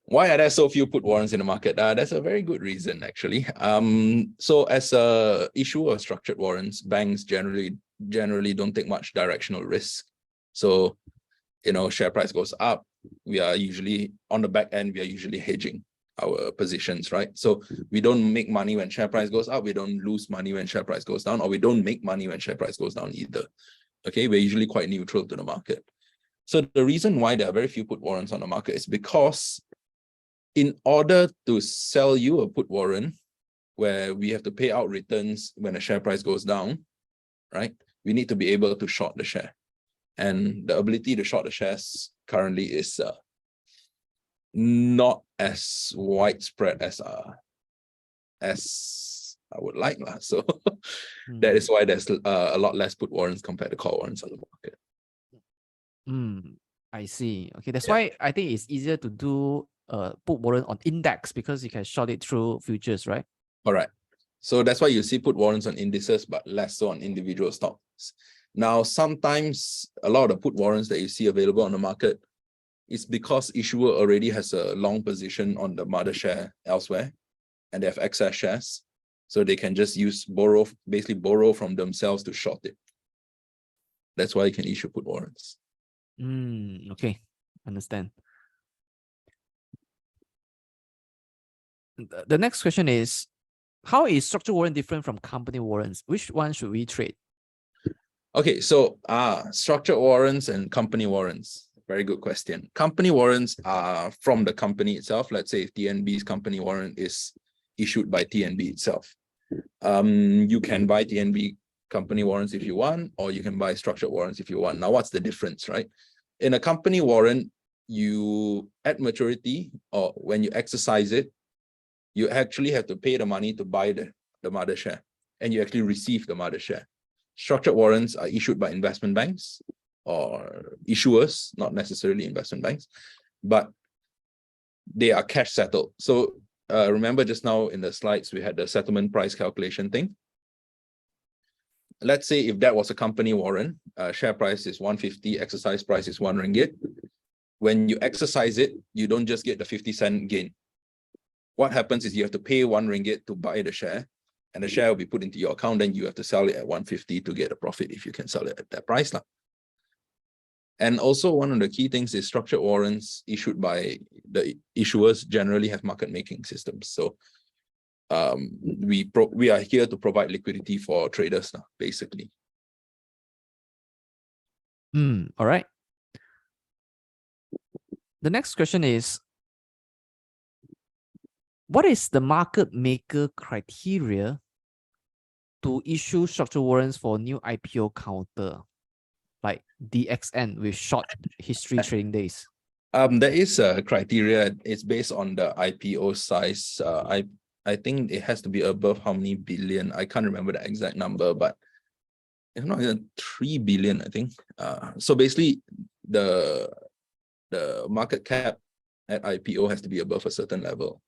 Why are there so few put warrants in the market? That's a very good reason, actually. So as a issuer of structured warrants, banks generally don't take much directional risk. So, share price goes up, we are usually on the back end, we are usually hedging our positions, right? So we don't make money when share price goes up, we don't lose money when share price goes down, or we don't make money when share price goes down either. Okay, we're usually quite neutral to the market. So the reason why there are very few put warrants on the market is because in order to sell you a put warrant where we have to pay out returns when the share price goes down, right? We need to be able to short the share. And the ability to short the shares currently is not as widespread as I would like. So that is why there's a lot less put warrants compared to call warrants on the market. I see. Okay, that's why I think it's easier to do put warrant on index because you can short it through futures, right? All right. So that's why you see put warrants on indices, but less so on individual stocks. Now, sometimes a lot of the put warrants that you see available on the market is because issuer already has a long position on the mother share elsewhere, and they have excess shares, so they can just basically borrow from themselves to short it. That's why you can issue put warrants. Okay, understand. The next question is, how is structured warrant different from company warrants? Which one should we trade? Okay, so structured warrants and company warrants. Very good question. Company warrants are from the company itself. Let's say if TNB's company warrant is issued by TNB itself. You can buy TNB company warrants if you want, or you can buy structured warrants if you want. Now, what's the difference, right? In a company warrant, you at maturity or when you exercise it, you actually have to pay the money to buy the mother share, and you actually receive the mother share. Structured warrants are issued by investment banks or issuers, not necessarily investment banks, but they are cash settled. So remember just now in the slides, we had the settlement price calculation thing. Let's say if that was a company warrant, share price is 150, exercise price is 1 ringgit. When you exercise it, you don't just get the 50-cent gain. What happens is you have to pay 1 ringgit to buy the share, and the share will be put into your account, then you have to sell it at 150 to get a profit if you can sell it at that price. And also one of the key things is structured warrants issued by the issuers generally have market making systems. So we are here to provide liquidity for traders now, basically. All right. The next question is, what is the market maker criteria to issue structured warrants for new IPO counter, like DXN with short history trading days? There is a criteria. It's based on the IPO size. I think it has to be above how many billion? I can't remember the exact number, but it's not even 3 billion, I think. So basically, the market cap at IPO has to be above a certain level.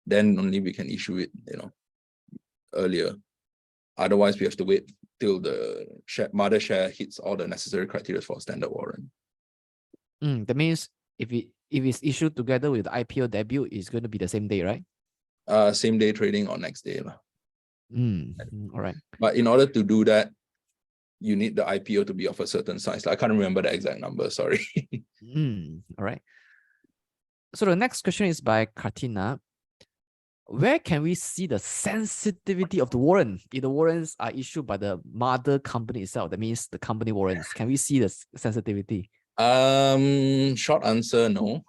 Then only we can issue it, earlier. Otherwise, we have to wait till the mother share hits all the necessary criteria for a standard warrant. That means if it's issued together with the IPO debut, it's going to be the same day, right? Same day trading or next day. All right. But in order to do that, you need the IPO to be of a certain size. I can't remember the exact number, sorry. All right. So the next question is by Katina. Where can we see the sensitivity of the warrant? If the warrants are issued by the mother company itself, that means the company warrants. Can we see the sensitivity? Short answer, no.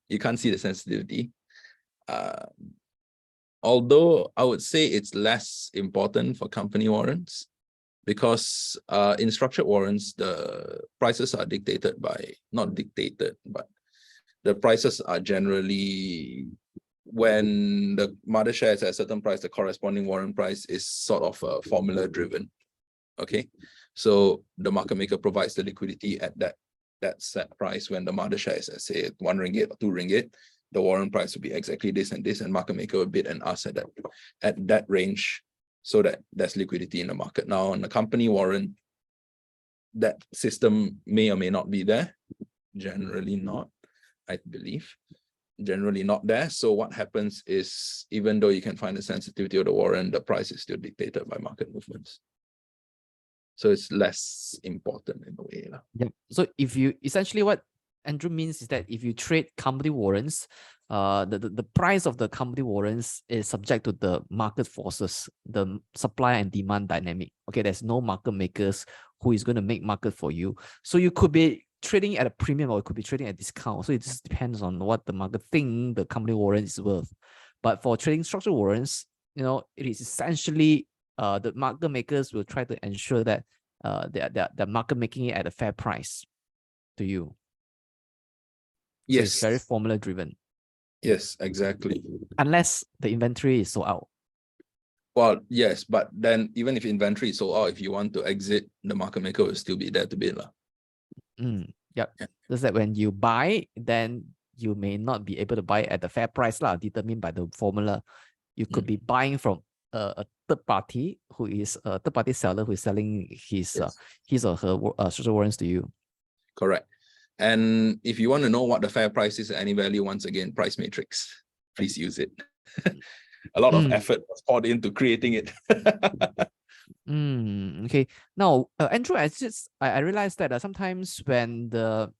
You can't see the sensitivity. Although I would say it's less important for company warrants, because in structured warrants, the prices are dictated by, not dictated, but the prices are generally, when the mother share is at a certain price, the corresponding warrant price is sort of formula driven. Okay, so the market maker provides the liquidity at that set price. When the mother share is, let's say, 1 ringgit or 2 ringgit, the warrant price will be exactly this and this, and market maker will bid and ask at that range, so that there's liquidity in the market. Now, on the company warrant, that system may or may not be there. Generally not, I believe. Generally not there. So what happens is, even though you can find the sensitivity of the warrant, the price is still dictated by market movements. So it's less important in a way. Yep. So if you, essentially what Andrew means is that if you trade company warrants, the price of the company warrants is subject to the market forces, the supply and demand dynamic. Okay, there's no market makers who is going to make market for you. So you could be trading at a premium, or it could be trading at a discount. So it just depends on what the market think the company warrant is worth. But for trading structured warrants, it is essentially the market makers will try to ensure that they're market making it at a fair price to you. Yes. So it's very formula driven. Yes, exactly. Unless the inventory is sold out. Well, yes, but then even if inventory is sold out, if you want to exit, the market maker will still be there to bid. Yep. Yeah. Just that when you buy, then you may not be able to buy at the fair price determined by the formula. You could be buying from a third party who is a third party seller who is selling his or her structured warrants to you. Correct. And if you want to know what the fair price is at any value, once again, price matrix, please use it. A lot of effort was poured into creating it. Okay. Now, Andrew, I realized that sometimes when the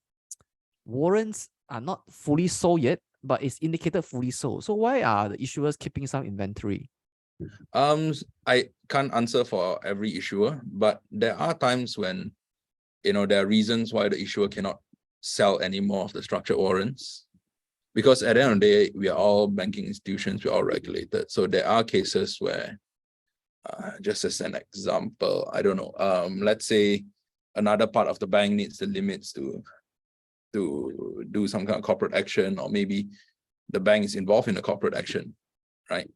warrants are not fully sold yet, but it's indicated fully sold. So why are the issuers keeping some inventory? I can't answer for every issuer, but there are times when, there are reasons why the issuer cannot sell any more of the structured warrants. Because at the end of the day, we are all banking institutions, we're all regulated. So there are cases where, just as an example, I don't know, let's say another part of the bank needs the limits to do some kind of corporate action, or maybe the bank is involved in a corporate action, right?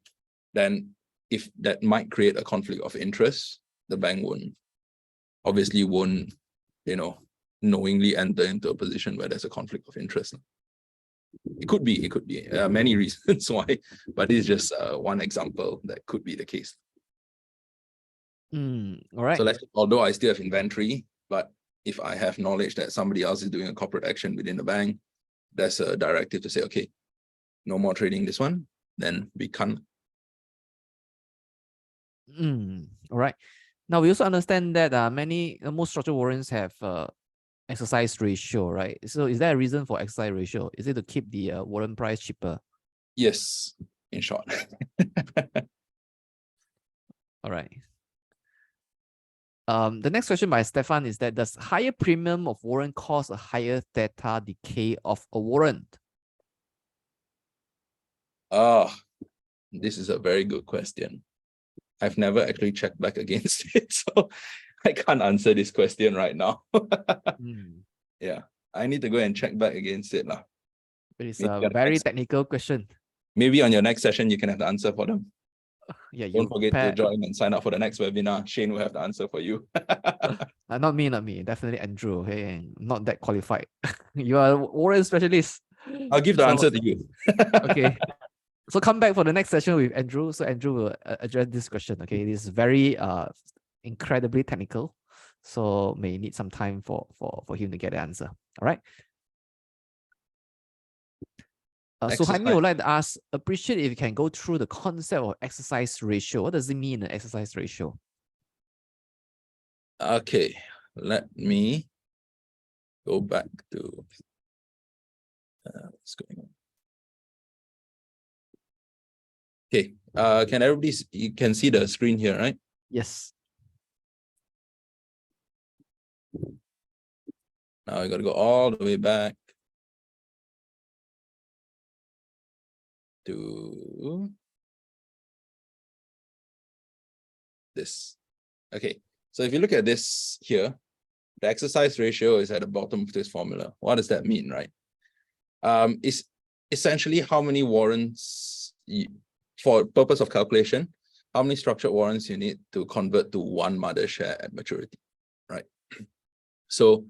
Then if that might create a conflict of interest, the bank obviously won't, knowingly enter into a position where there's a conflict of interest. It could be many reasons why, but it's just one example that could be the case. All right. So although I still have inventory, but if I have knowledge that somebody else is doing a corporate action within the bank, there's a directive to say, okay, no more trading this one, then we can't. All right. Now we also understand that most structured warrants have exercise ratio, right? So is there a reason for exercise ratio? Is it to keep the warrant price cheaper? Yes, in short. All right. The next question by Stefan is that does higher premium of warrant cause a higher theta decay of a warrant? This is a very good question. I've never actually checked back against it, so I can't answer this question right now. Yeah, I need to go and check back against it. It's a very technical question. Maybe on your next session, you can have the answer for them. Yeah, don't forget to join and sign up for the next webinar. Shane will have the answer for you. Not me. Definitely Andrew. Okay, not that qualified. You are a warrant specialist. I'll give the answer to you. Okay. So come back for the next session with Andrew. So Andrew will address this question. Okay, this is very incredibly technical, so may need some time for him to get the answer. All right. So Jaime would like to ask, appreciate if you can go through the concept of exercise ratio. What does it mean, an exercise ratio? Okay, let me go back to what's going on. Okay, can everybody, you can see the screen here, right? Yes. Now I got to go all the way back to this. Okay, so if you look at this here, the exercise ratio is at the bottom of this formula. What does that mean, right? It's essentially how many warrants, for purpose of calculation, how many structured warrants you need to convert to one mother share at maturity, right? So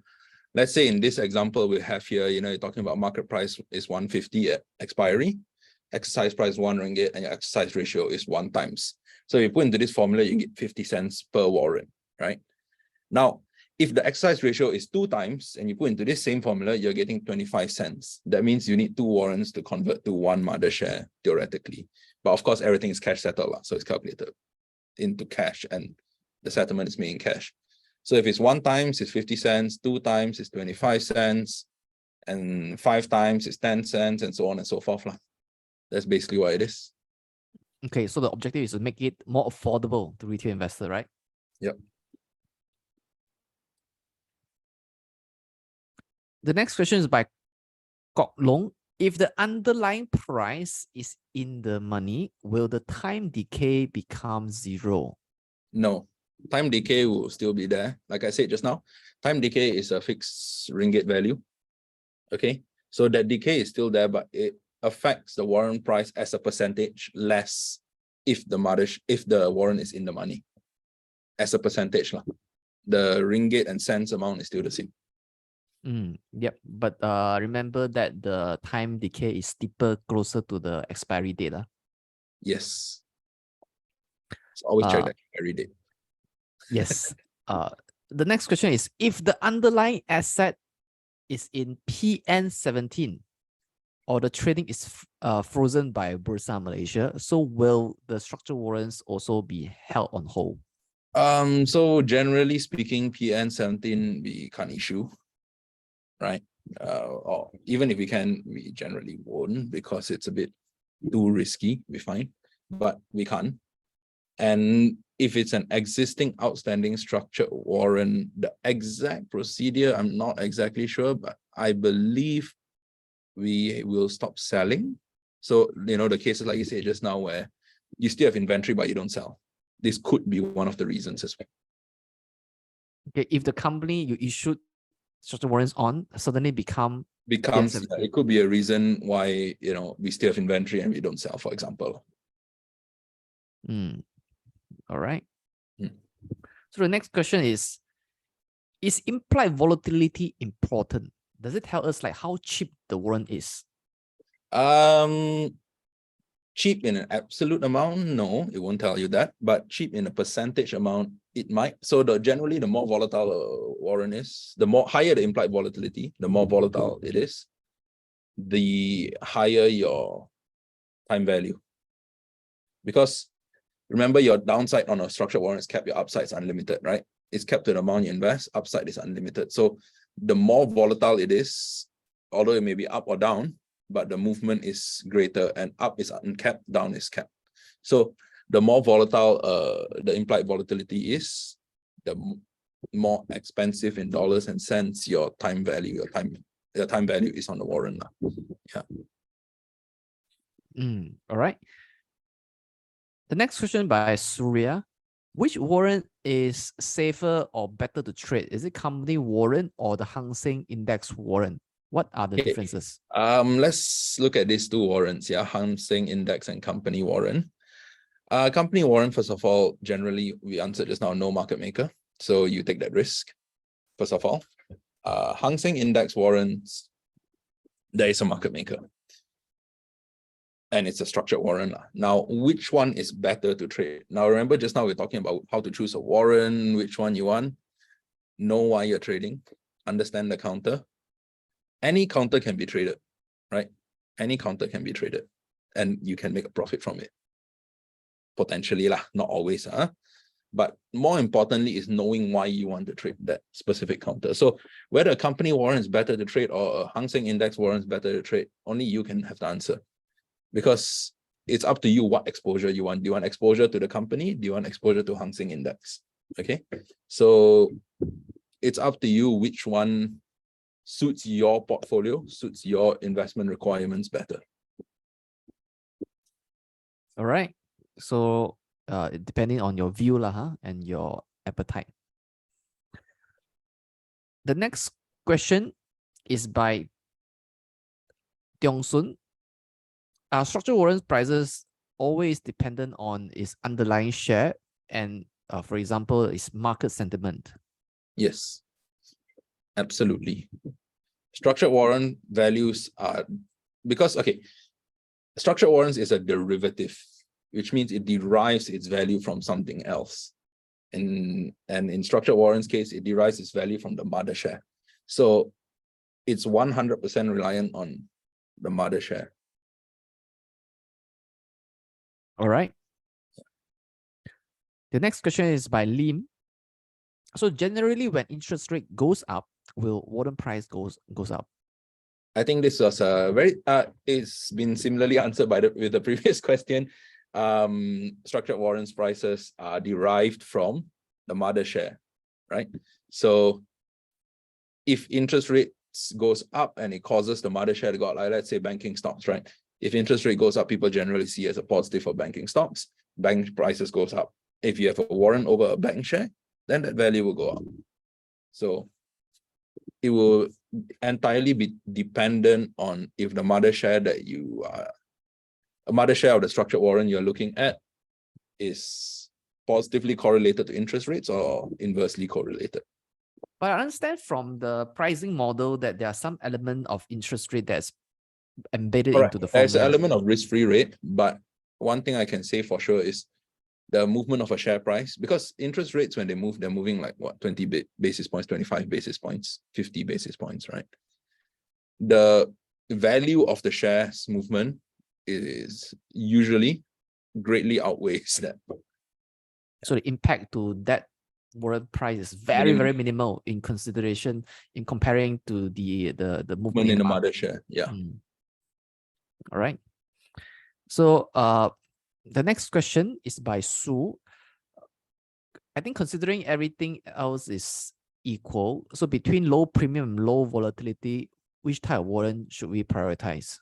let's say in this example we have here, you're talking about market price is 150 at expiry, exercise price 1 ringgit, and your exercise ratio is 1 times. So if you put into this formula, you get 50 cents per warrant, right? Now, if the exercise ratio is 2 times and you put into this same formula, you're getting 25 cents. That means you need 2 warrants to convert to 1 mother share, theoretically. But of course, everything is cash settled, so it's calculated into cash and the settlement is made in cash. So if it's 1 times, it's 50 cents, 2 times, it's 25 cents, and 5 times, it's 10 cents, and so on and so forth. That's basically what it is. Okay, so the objective is to make it more affordable to retail investor, right? Yep. The next question is by Kok Long. If the underlying price is in the money, will the time decay become 0? No, time decay will still be there. Like I said just now, time decay is a fixed ringgit value. Okay, so that decay is still there, but it affects the warrant price as a percentage less if the warrant is in the money. As a percentage, the ringgit and cents amount is still the same. Yep, but remember that the time decay is steeper closer to the expiry date. Yes. So always check the expiry date. Yes. The next question is, if the underlying asset is in PN17 or the trading is frozen by Bursa Malaysia, so will the structured warrants also be held on hold? So generally speaking, PN17 we can't issue, right? Or even if we can, we generally won't because it's a bit too risky, we find, but we can't. And if it's an existing outstanding structured warrant, the exact procedure, I'm not exactly sure, but I believe we will stop selling. So, the cases like you said just now where you still have inventory, but you don't sell. This could be one of the reasons as well. Okay, if the company you issued structured warrants on suddenly becomes it could be a reason why, we still have inventory and we don't sell, for example. All right. So the next question is implied volatility important? Does it tell us like how cheap the warrant is? Cheap in an absolute amount, no, it won't tell you that. But cheap in a percentage amount, it might. So generally, the more volatile a warrant is, the more higher the implied volatility, the more volatile it is, the higher your time value. Because remember, your downside on a structured warrant is capped, your upside is unlimited, right? It's capped to the amount you invest, upside is unlimited. So the more volatile it is, although it may be up or down, but the movement is greater, and up is uncapped, down is capped. So the more volatile the implied volatility is, the more expensive in dollars and cents your time value, your time value is on the warrant. Yeah. All right. The next question by Surya. Which warrant is safer or better to trade? Is it company warrant or the Hang Seng Index warrant? What are the differences? Let's look at these two warrants. Yeah, Hang Seng Index and company warrant. Company warrant, first of all, generally we answered just now, no market maker. So you take that risk, first of all. Hang Seng Index warrants, there is a market maker. And it's a structured warrant. Now, which one is better to trade? Now, remember just now we're talking about how to choose a warrant, which one you want, know why you're trading, understand the counter. Any counter can be traded, right? Any counter can be traded and you can make a profit from it. Potentially, not always. But more importantly is knowing why you want to trade that specific counter. So whether a company warrant is better to trade or a Hang Seng Index warrant is better to trade, only you can have the answer. Because it's up to you what exposure you want. Do you want exposure to the company? Do you want exposure to Hang Seng Index? Okay, so it's up to you which one suits your portfolio, suits your investment requirements better. All right. So depending on your view and your appetite. The next question is by Tiong Sun. Are structured warrant prices always dependent on its underlying share and, for example, its market sentiment? Yes, absolutely. Structured warrant values are, because, structured warrants is a derivative, which means it derives its value from something else. And in structured warrants case, it derives its value from the mother share. So it's 100% reliant on the mother share. All right. The next question is by Lim. So generally, when interest rate goes up, will warrant price goes up? I think this was a very it's been similarly answered by with the previous question. Structured warrants prices are derived from the mother share, right? So if interest rates goes up and it causes the mother share to go up, like let's say banking stocks, right? If interest rate goes up, people generally see it as a positive for banking stocks. Bank prices goes up. If you have a warrant over a bank share, then that value will go up. So it will entirely be dependent on if the mother share that you a mother share of the structured warrant you're looking at is positively correlated to interest rates or inversely correlated. But I understand from the pricing model that there are some element of interest rate that's embedded into the formula. There's an element of risk-free rate, but one thing I can say for sure is the movement of a share price, because interest rates, when they move, they're moving like what, 20 basis points, 25 basis points, 50 basis points, right? The value of the shares movement is usually greatly outweighs that. So the impact to that warrant price is very, very minimal in consideration, in comparing to the movement in the mother share. Yeah. All right. So the next question is by Sue. I think considering everything else is equal, so between low premium and low volatility, which type of warrant should we prioritize?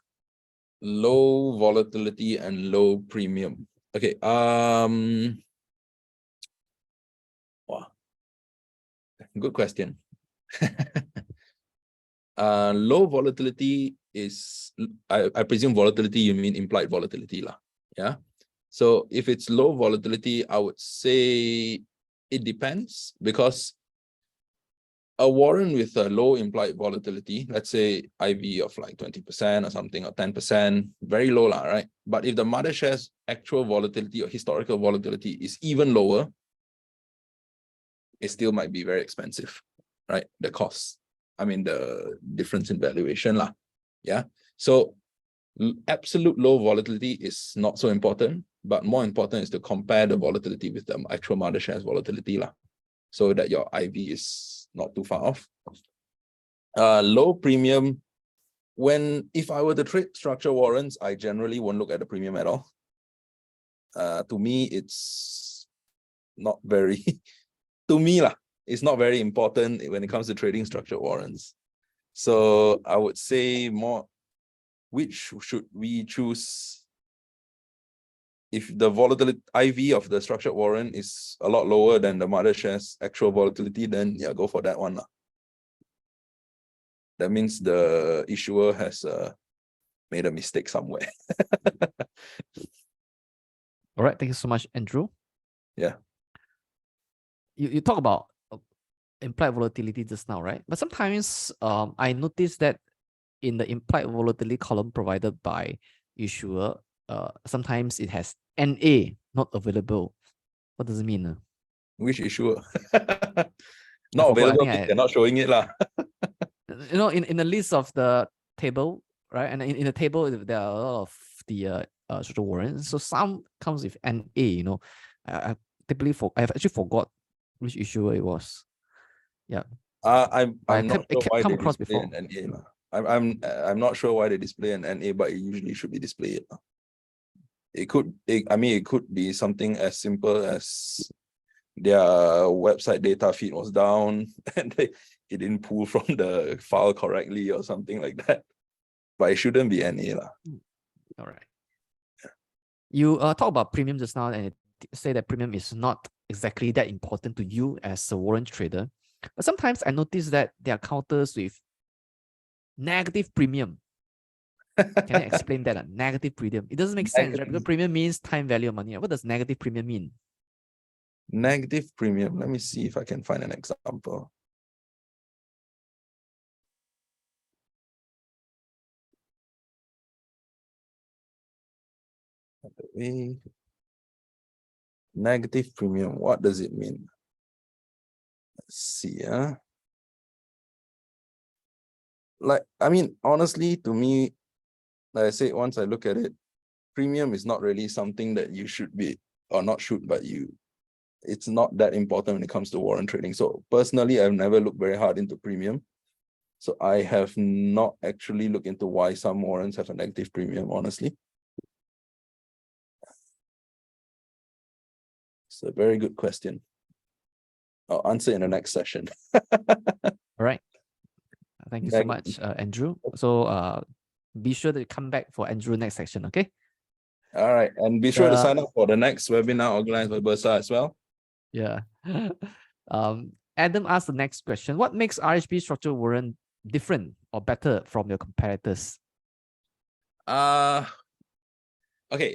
Low volatility and low premium. Okay. Wow. Good question. Low volatility is, I presume volatility, you mean implied volatility lah. Yeah. So if it's low volatility, I would say it depends, because a warrant with a low implied volatility, let's say IV of like 20% or something, or 10%, very low lah, right? But if the mother share's actual volatility or historical volatility is even lower, it still might be very expensive, right? The cost, I mean, the difference in valuation lah. Yeah. So absolute low volatility is not so important, but more important is to compare the volatility with the actual mother share's volatility lah, so that your IV is not too far off. Low premium, if I were to trade structured warrants, I generally won't look at the premium at all. To me, it's not very, to me lah, it's not very important when it comes to trading structured warrants. So I would say more, which should we choose? If the volatility IV of the structured warrant is a lot lower than the mother share's actual volatility, then yeah, go for that one lah. That means the issuer has made a mistake somewhere. All right, thank you so much, Andrew. Yeah. You talk about implied volatility just now, right? But sometimes I noticed that in the implied volatility column provided by issuer, sometimes it has NA not available. What does it mean? Which issuer? Not available, they're not showing it lah. You know, in the list of the table, right? And in the table, there are a lot of the structured warrants. So some comes with NA, you know. I have actually forgot which issuer it was. Yeah. I'm not sure why come they across display before. an NA lah. I'm not sure why they display an NA, but it usually should be displayed. It could be something as simple as their website data feed was down and it didn't pull from the file correctly or something like that. But it shouldn't be NA lah. All right. Yeah. You talk about premium just now, and say that premium is not exactly that important to you as a warrant trader. But sometimes I notice that there are counters with negative premium. Can I explain that? Negative premium. It doesn't make sense, right? Because premium means time value of money. What does negative premium mean? Negative premium. Let me see if I can find an example. Negative premium. What does it mean? Let's see. Like, I mean, honestly, to me, like I said, once I look at it, premium is not really something that you should be, or not should, but it's not that important when it comes to warrant trading. So personally, I've never looked very hard into premium. So I have not actually looked into why some warrants have a negative premium, honestly. It's a very good question. I'll answer in the next session. All right. Thank you so much, Andrew. So be sure to come back for Andrew next section, okay? All right. And be sure to sign up for the next webinar organized by Bursa as well. Yeah. Adam asked the next question. What makes RHB structured warrant different or better from your competitors? Okay,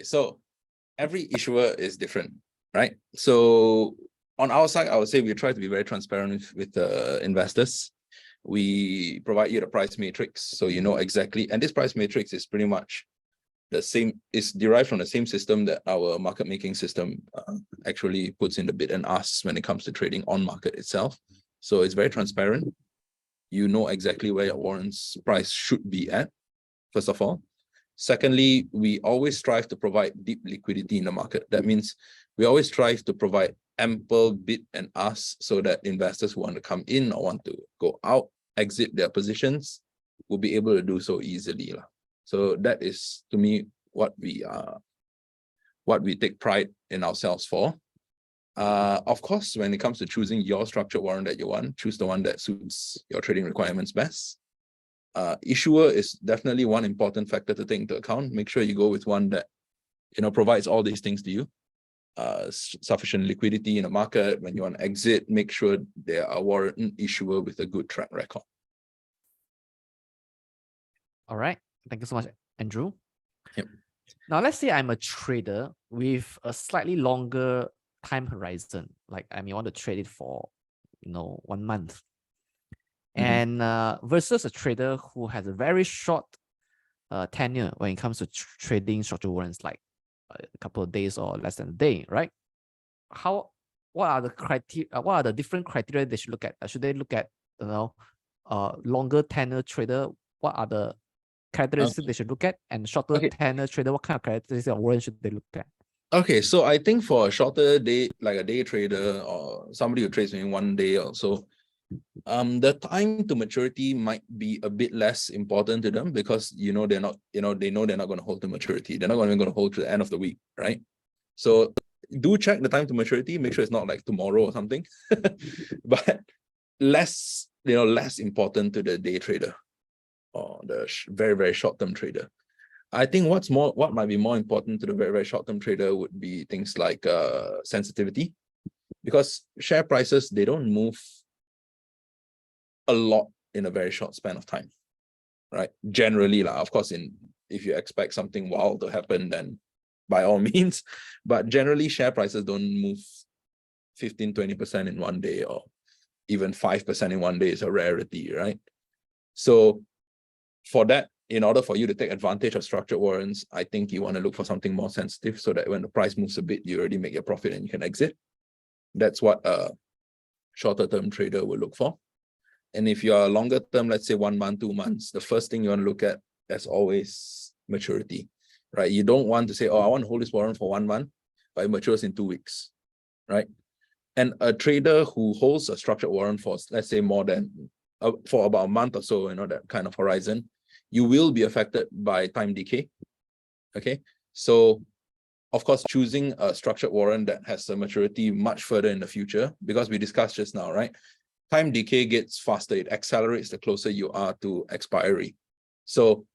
so every issuer is different, right? So on our side, I would say we try to be very transparent with the investors. We provide you the price matrix, so you know exactly, and this price matrix is pretty much the same, is derived from the same system that our market making system actually puts in the bid and ask when it comes to trading on market itself. So it's very transparent. You know exactly where your warrants price should be at, first of all. Secondly, we always strive to provide deep liquidity in the market. That means we always strive to provide ample bid and ask so that investors who want to come in or want to go out, exit their positions, will be able to do so easily. So that is, to me, what we take pride in ourselves for. Of course, when it comes to choosing your structured warrant that you want, choose the one that suits your trading requirements best. Issuer is definitely one important factor to take into account. Make sure you go with one that provides all these things to you. Sufficient liquidity in the market. When you want to exit, make sure they are a warrant issuer with a good track record. All right. Thank you so much, Andrew. Yep. Now, let's say I'm a trader with a slightly longer time horizon. Like, I want to trade it for, 1 month. And versus a trader who has a very short tenure when it comes to trading structured warrants, like a couple of days or less than a day, right? What are the criteria? What are the different criteria they should look at? Should they look at longer tenure trader? What are the characteristics they should look at? And shorter tenure trader, what kind of characteristics of warrant should they look at? Okay, so I think for a shorter day, like a day trader or somebody who trades in 1 day or so, the time to maturity might be a bit less important to them because they know they're not going to hold to maturity. They're not going to hold to the end of the week, right? So do check the time to maturity. Make sure it's not like tomorrow or something, but less important to the day trader or the very, very short-term trader. I think what might be more important to the very, very short-term trader would be things like sensitivity, because share prices, they don't move a lot in a very short span of time, right? Generally, of course, if you expect something wild to happen, then by all means, but generally share prices don't move 15-20% in 1 day, or even 5% in 1 day is a rarity, right? So for that, in order for you to take advantage of structured warrants, I think you want to look for something more sensitive so that when the price moves a bit, you already make your profit and you can exit. That's what a shorter term trader will look for. And if you're a longer term, let's say 1 month, 2 months, the first thing you want to look at, as always, maturity, right? You don't want to say, oh, I want to hold this warrant for 1 month, but it matures in 2 weeks, right? And a trader who holds a structured warrant for, let's say, more than for about a month or so, that kind of horizon, you will be affected by time decay. Okay, so of course, choosing a structured warrant that has a maturity much further in the future, because we discussed just now, right? Time decay gets faster, it accelerates the closer you are to expiry. So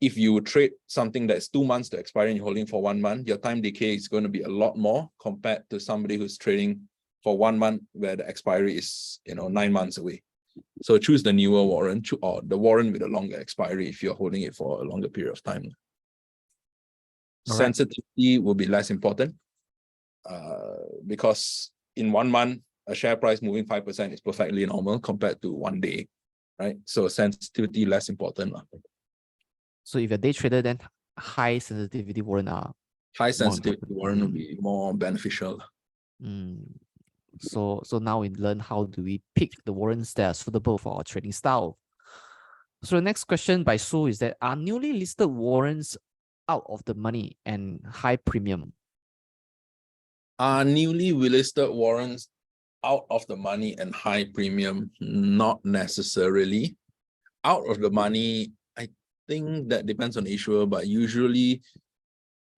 if you trade something that's 2 months to expiry and you're holding for 1 month, your time decay is going to be a lot more compared to somebody who's trading for 1 month where the expiry is 9 months away. So choose the newer warrant or the warrant with a longer expiry if you're holding it for a longer period of time. Sensitivity will be less important because in 1 month, a share price moving 5% is perfectly normal compared to 1 day, right? So sensitivity less important. So if you're a day trader, then high sensitivity warrant are high sensitivity warrant will be more beneficial. So now we learn how do we pick the warrants that are suitable for our trading style. So the next question by Sue is that, are newly listed warrants out of the money and high premium? Are newly listed warrants out of the money and high premium? Not necessarily. Out of the money, I think that depends on the issuer, but usually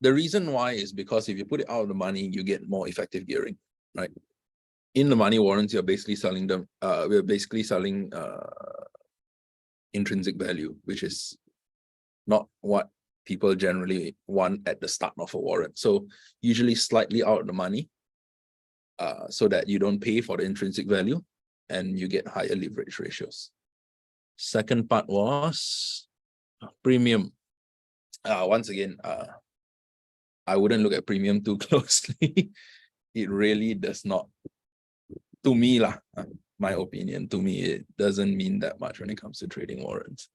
the reason why is because if you put it out of the money, you get more effective gearing, right? In the money warrants, you're basically selling them. We're basically selling intrinsic value, which is not what people generally want at the start of a warrant. So usually slightly out of the money, so that you don't pay for the intrinsic value and you get higher leverage ratios. Second part was premium. Once again, I wouldn't look at premium too closely. It really does not, to me, my opinion, to me, it doesn't mean that much when it comes to trading warrants.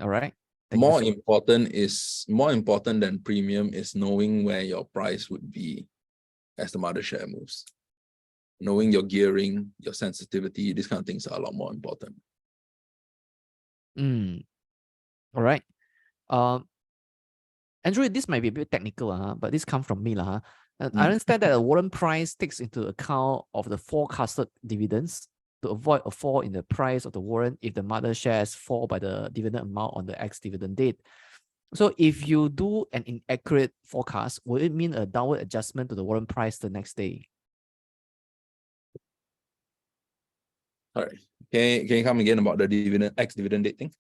All right. More important than premium is knowing where your price would be as the mother share moves. Knowing your gearing, your sensitivity, these kind of things are a lot more important. All right. Andrew, this might be a bit technical, but this comes from me. I understand that a warrant price takes into account of the forecasted dividends to avoid a fall in the price of the warrant if the mother shares fall by the dividend amount on the ex-dividend date. So if you do an inaccurate forecast, will it mean a downward adjustment to the warrant price the next day? All right. Can you come again about the dividend ex-dividend date thing?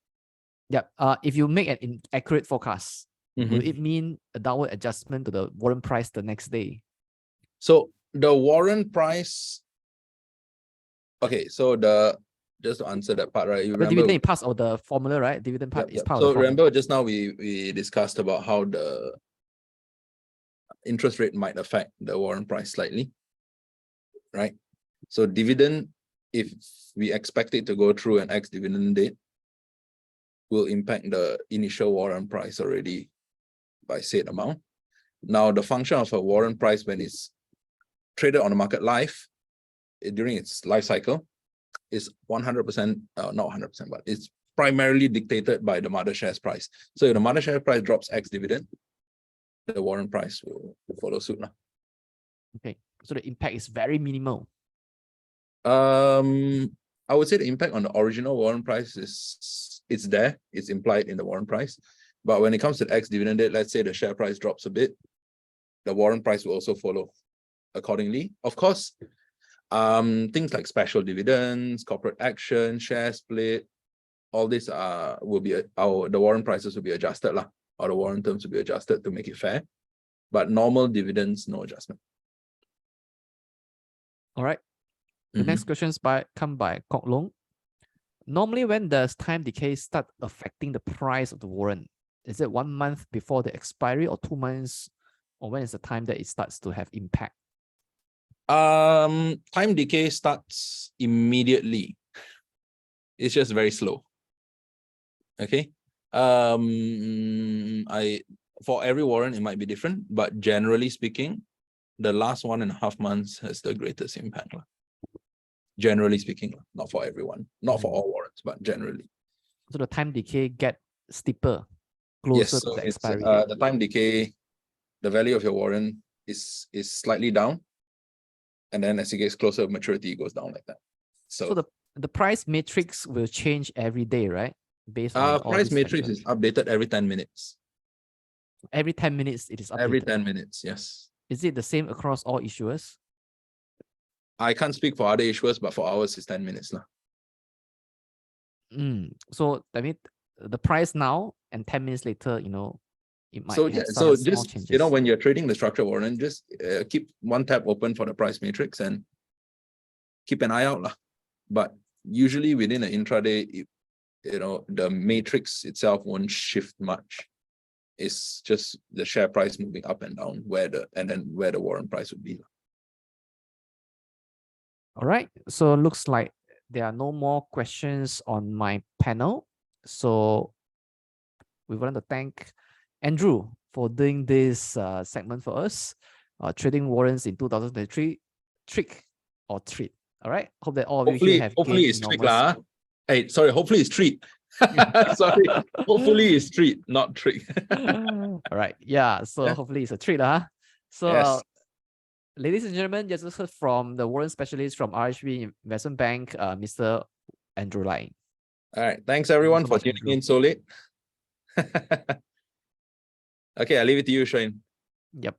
Yeah. If you make an inaccurate forecast, will Mhm. it mean a downward adjustment to the warrant price the next day? So the warrant price. Okay, so just to answer that part, right? You The remember? dividend is part of the formula, right? Dividend part is part of So the formula. remember just now we discussed about how the interest rate might affect the warrant price slightly, right? So dividend, if we expect it to go through an ex-dividend date, will impact the initial warrant price already by said amount. Now, the function of a warrant price when it's traded on the market live during its life cycle is 100%, not 100%, but it's primarily dictated by the mother shares price. So if the mother share price drops ex-dividend, the warrant price will follow suit. Okay, so the impact is very minimal. I would say the impact on the original warrant price it's there, it's implied in the warrant price. But when it comes to the ex-dividend date, let's say the share price drops a bit, the warrant price will also follow accordingly. Of course, things like special dividends, corporate action, share split, all this will be the warrant prices will be adjusted or the warrant terms will be adjusted to make it fair. But normal dividends, no adjustment. All right. The next questions come by Kok Long. Normally, when does time decay start affecting the price of the warrant? Is it 1 month before the expiry or 2 months? Or when is the time that it starts to have impact? Time decay starts immediately. It's just very slow. Okay. For every warrant, it might be different, but generally speaking, the last 1.5 months has the greatest impact. Generally speaking, not for everyone, not for all warrants, but generally. So the time decay get steeper, closer to the expiry date. The time decay, the value of your warrant is slightly down, and then as it gets closer to maturity, it goes down like that. So the price matrix will change every day, right? Based on all price these matrix factors. is updated every 10 minutes. Every 10 minutes, it is updated. Every 10 minutes, yes. Is it the same across all issuers? I can't speak for other issuers, but for ours, it's 10 minutes. So that means the price now and 10 minutes later, it might so have some small just changes. when you're trading the structured warrant, just keep one tab open for the price matrix and keep an eye out. But usually within an intraday, the matrix itself won't shift much. It's just the share price moving up and down where the warrant price would be. All right, so looks like there are no more questions on my panel. So we want to thank Andrew for doing this segment for us, trading warrants in 2023, trick or treat. All right, hope that all of you here have hopefully it's trick lah. Hey, sorry, hopefully it's treat. Sorry, hopefully it's treat, not trick. All right, yeah, so hopefully it's a treat. So yes. Ladies and gentlemen, just heard from the warrant specialist from RHB Investment Bank, Mr. Andrew Lai. All right. Thanks everyone for tuning in so late. Okay, I'll leave it to you, Shane. Yep.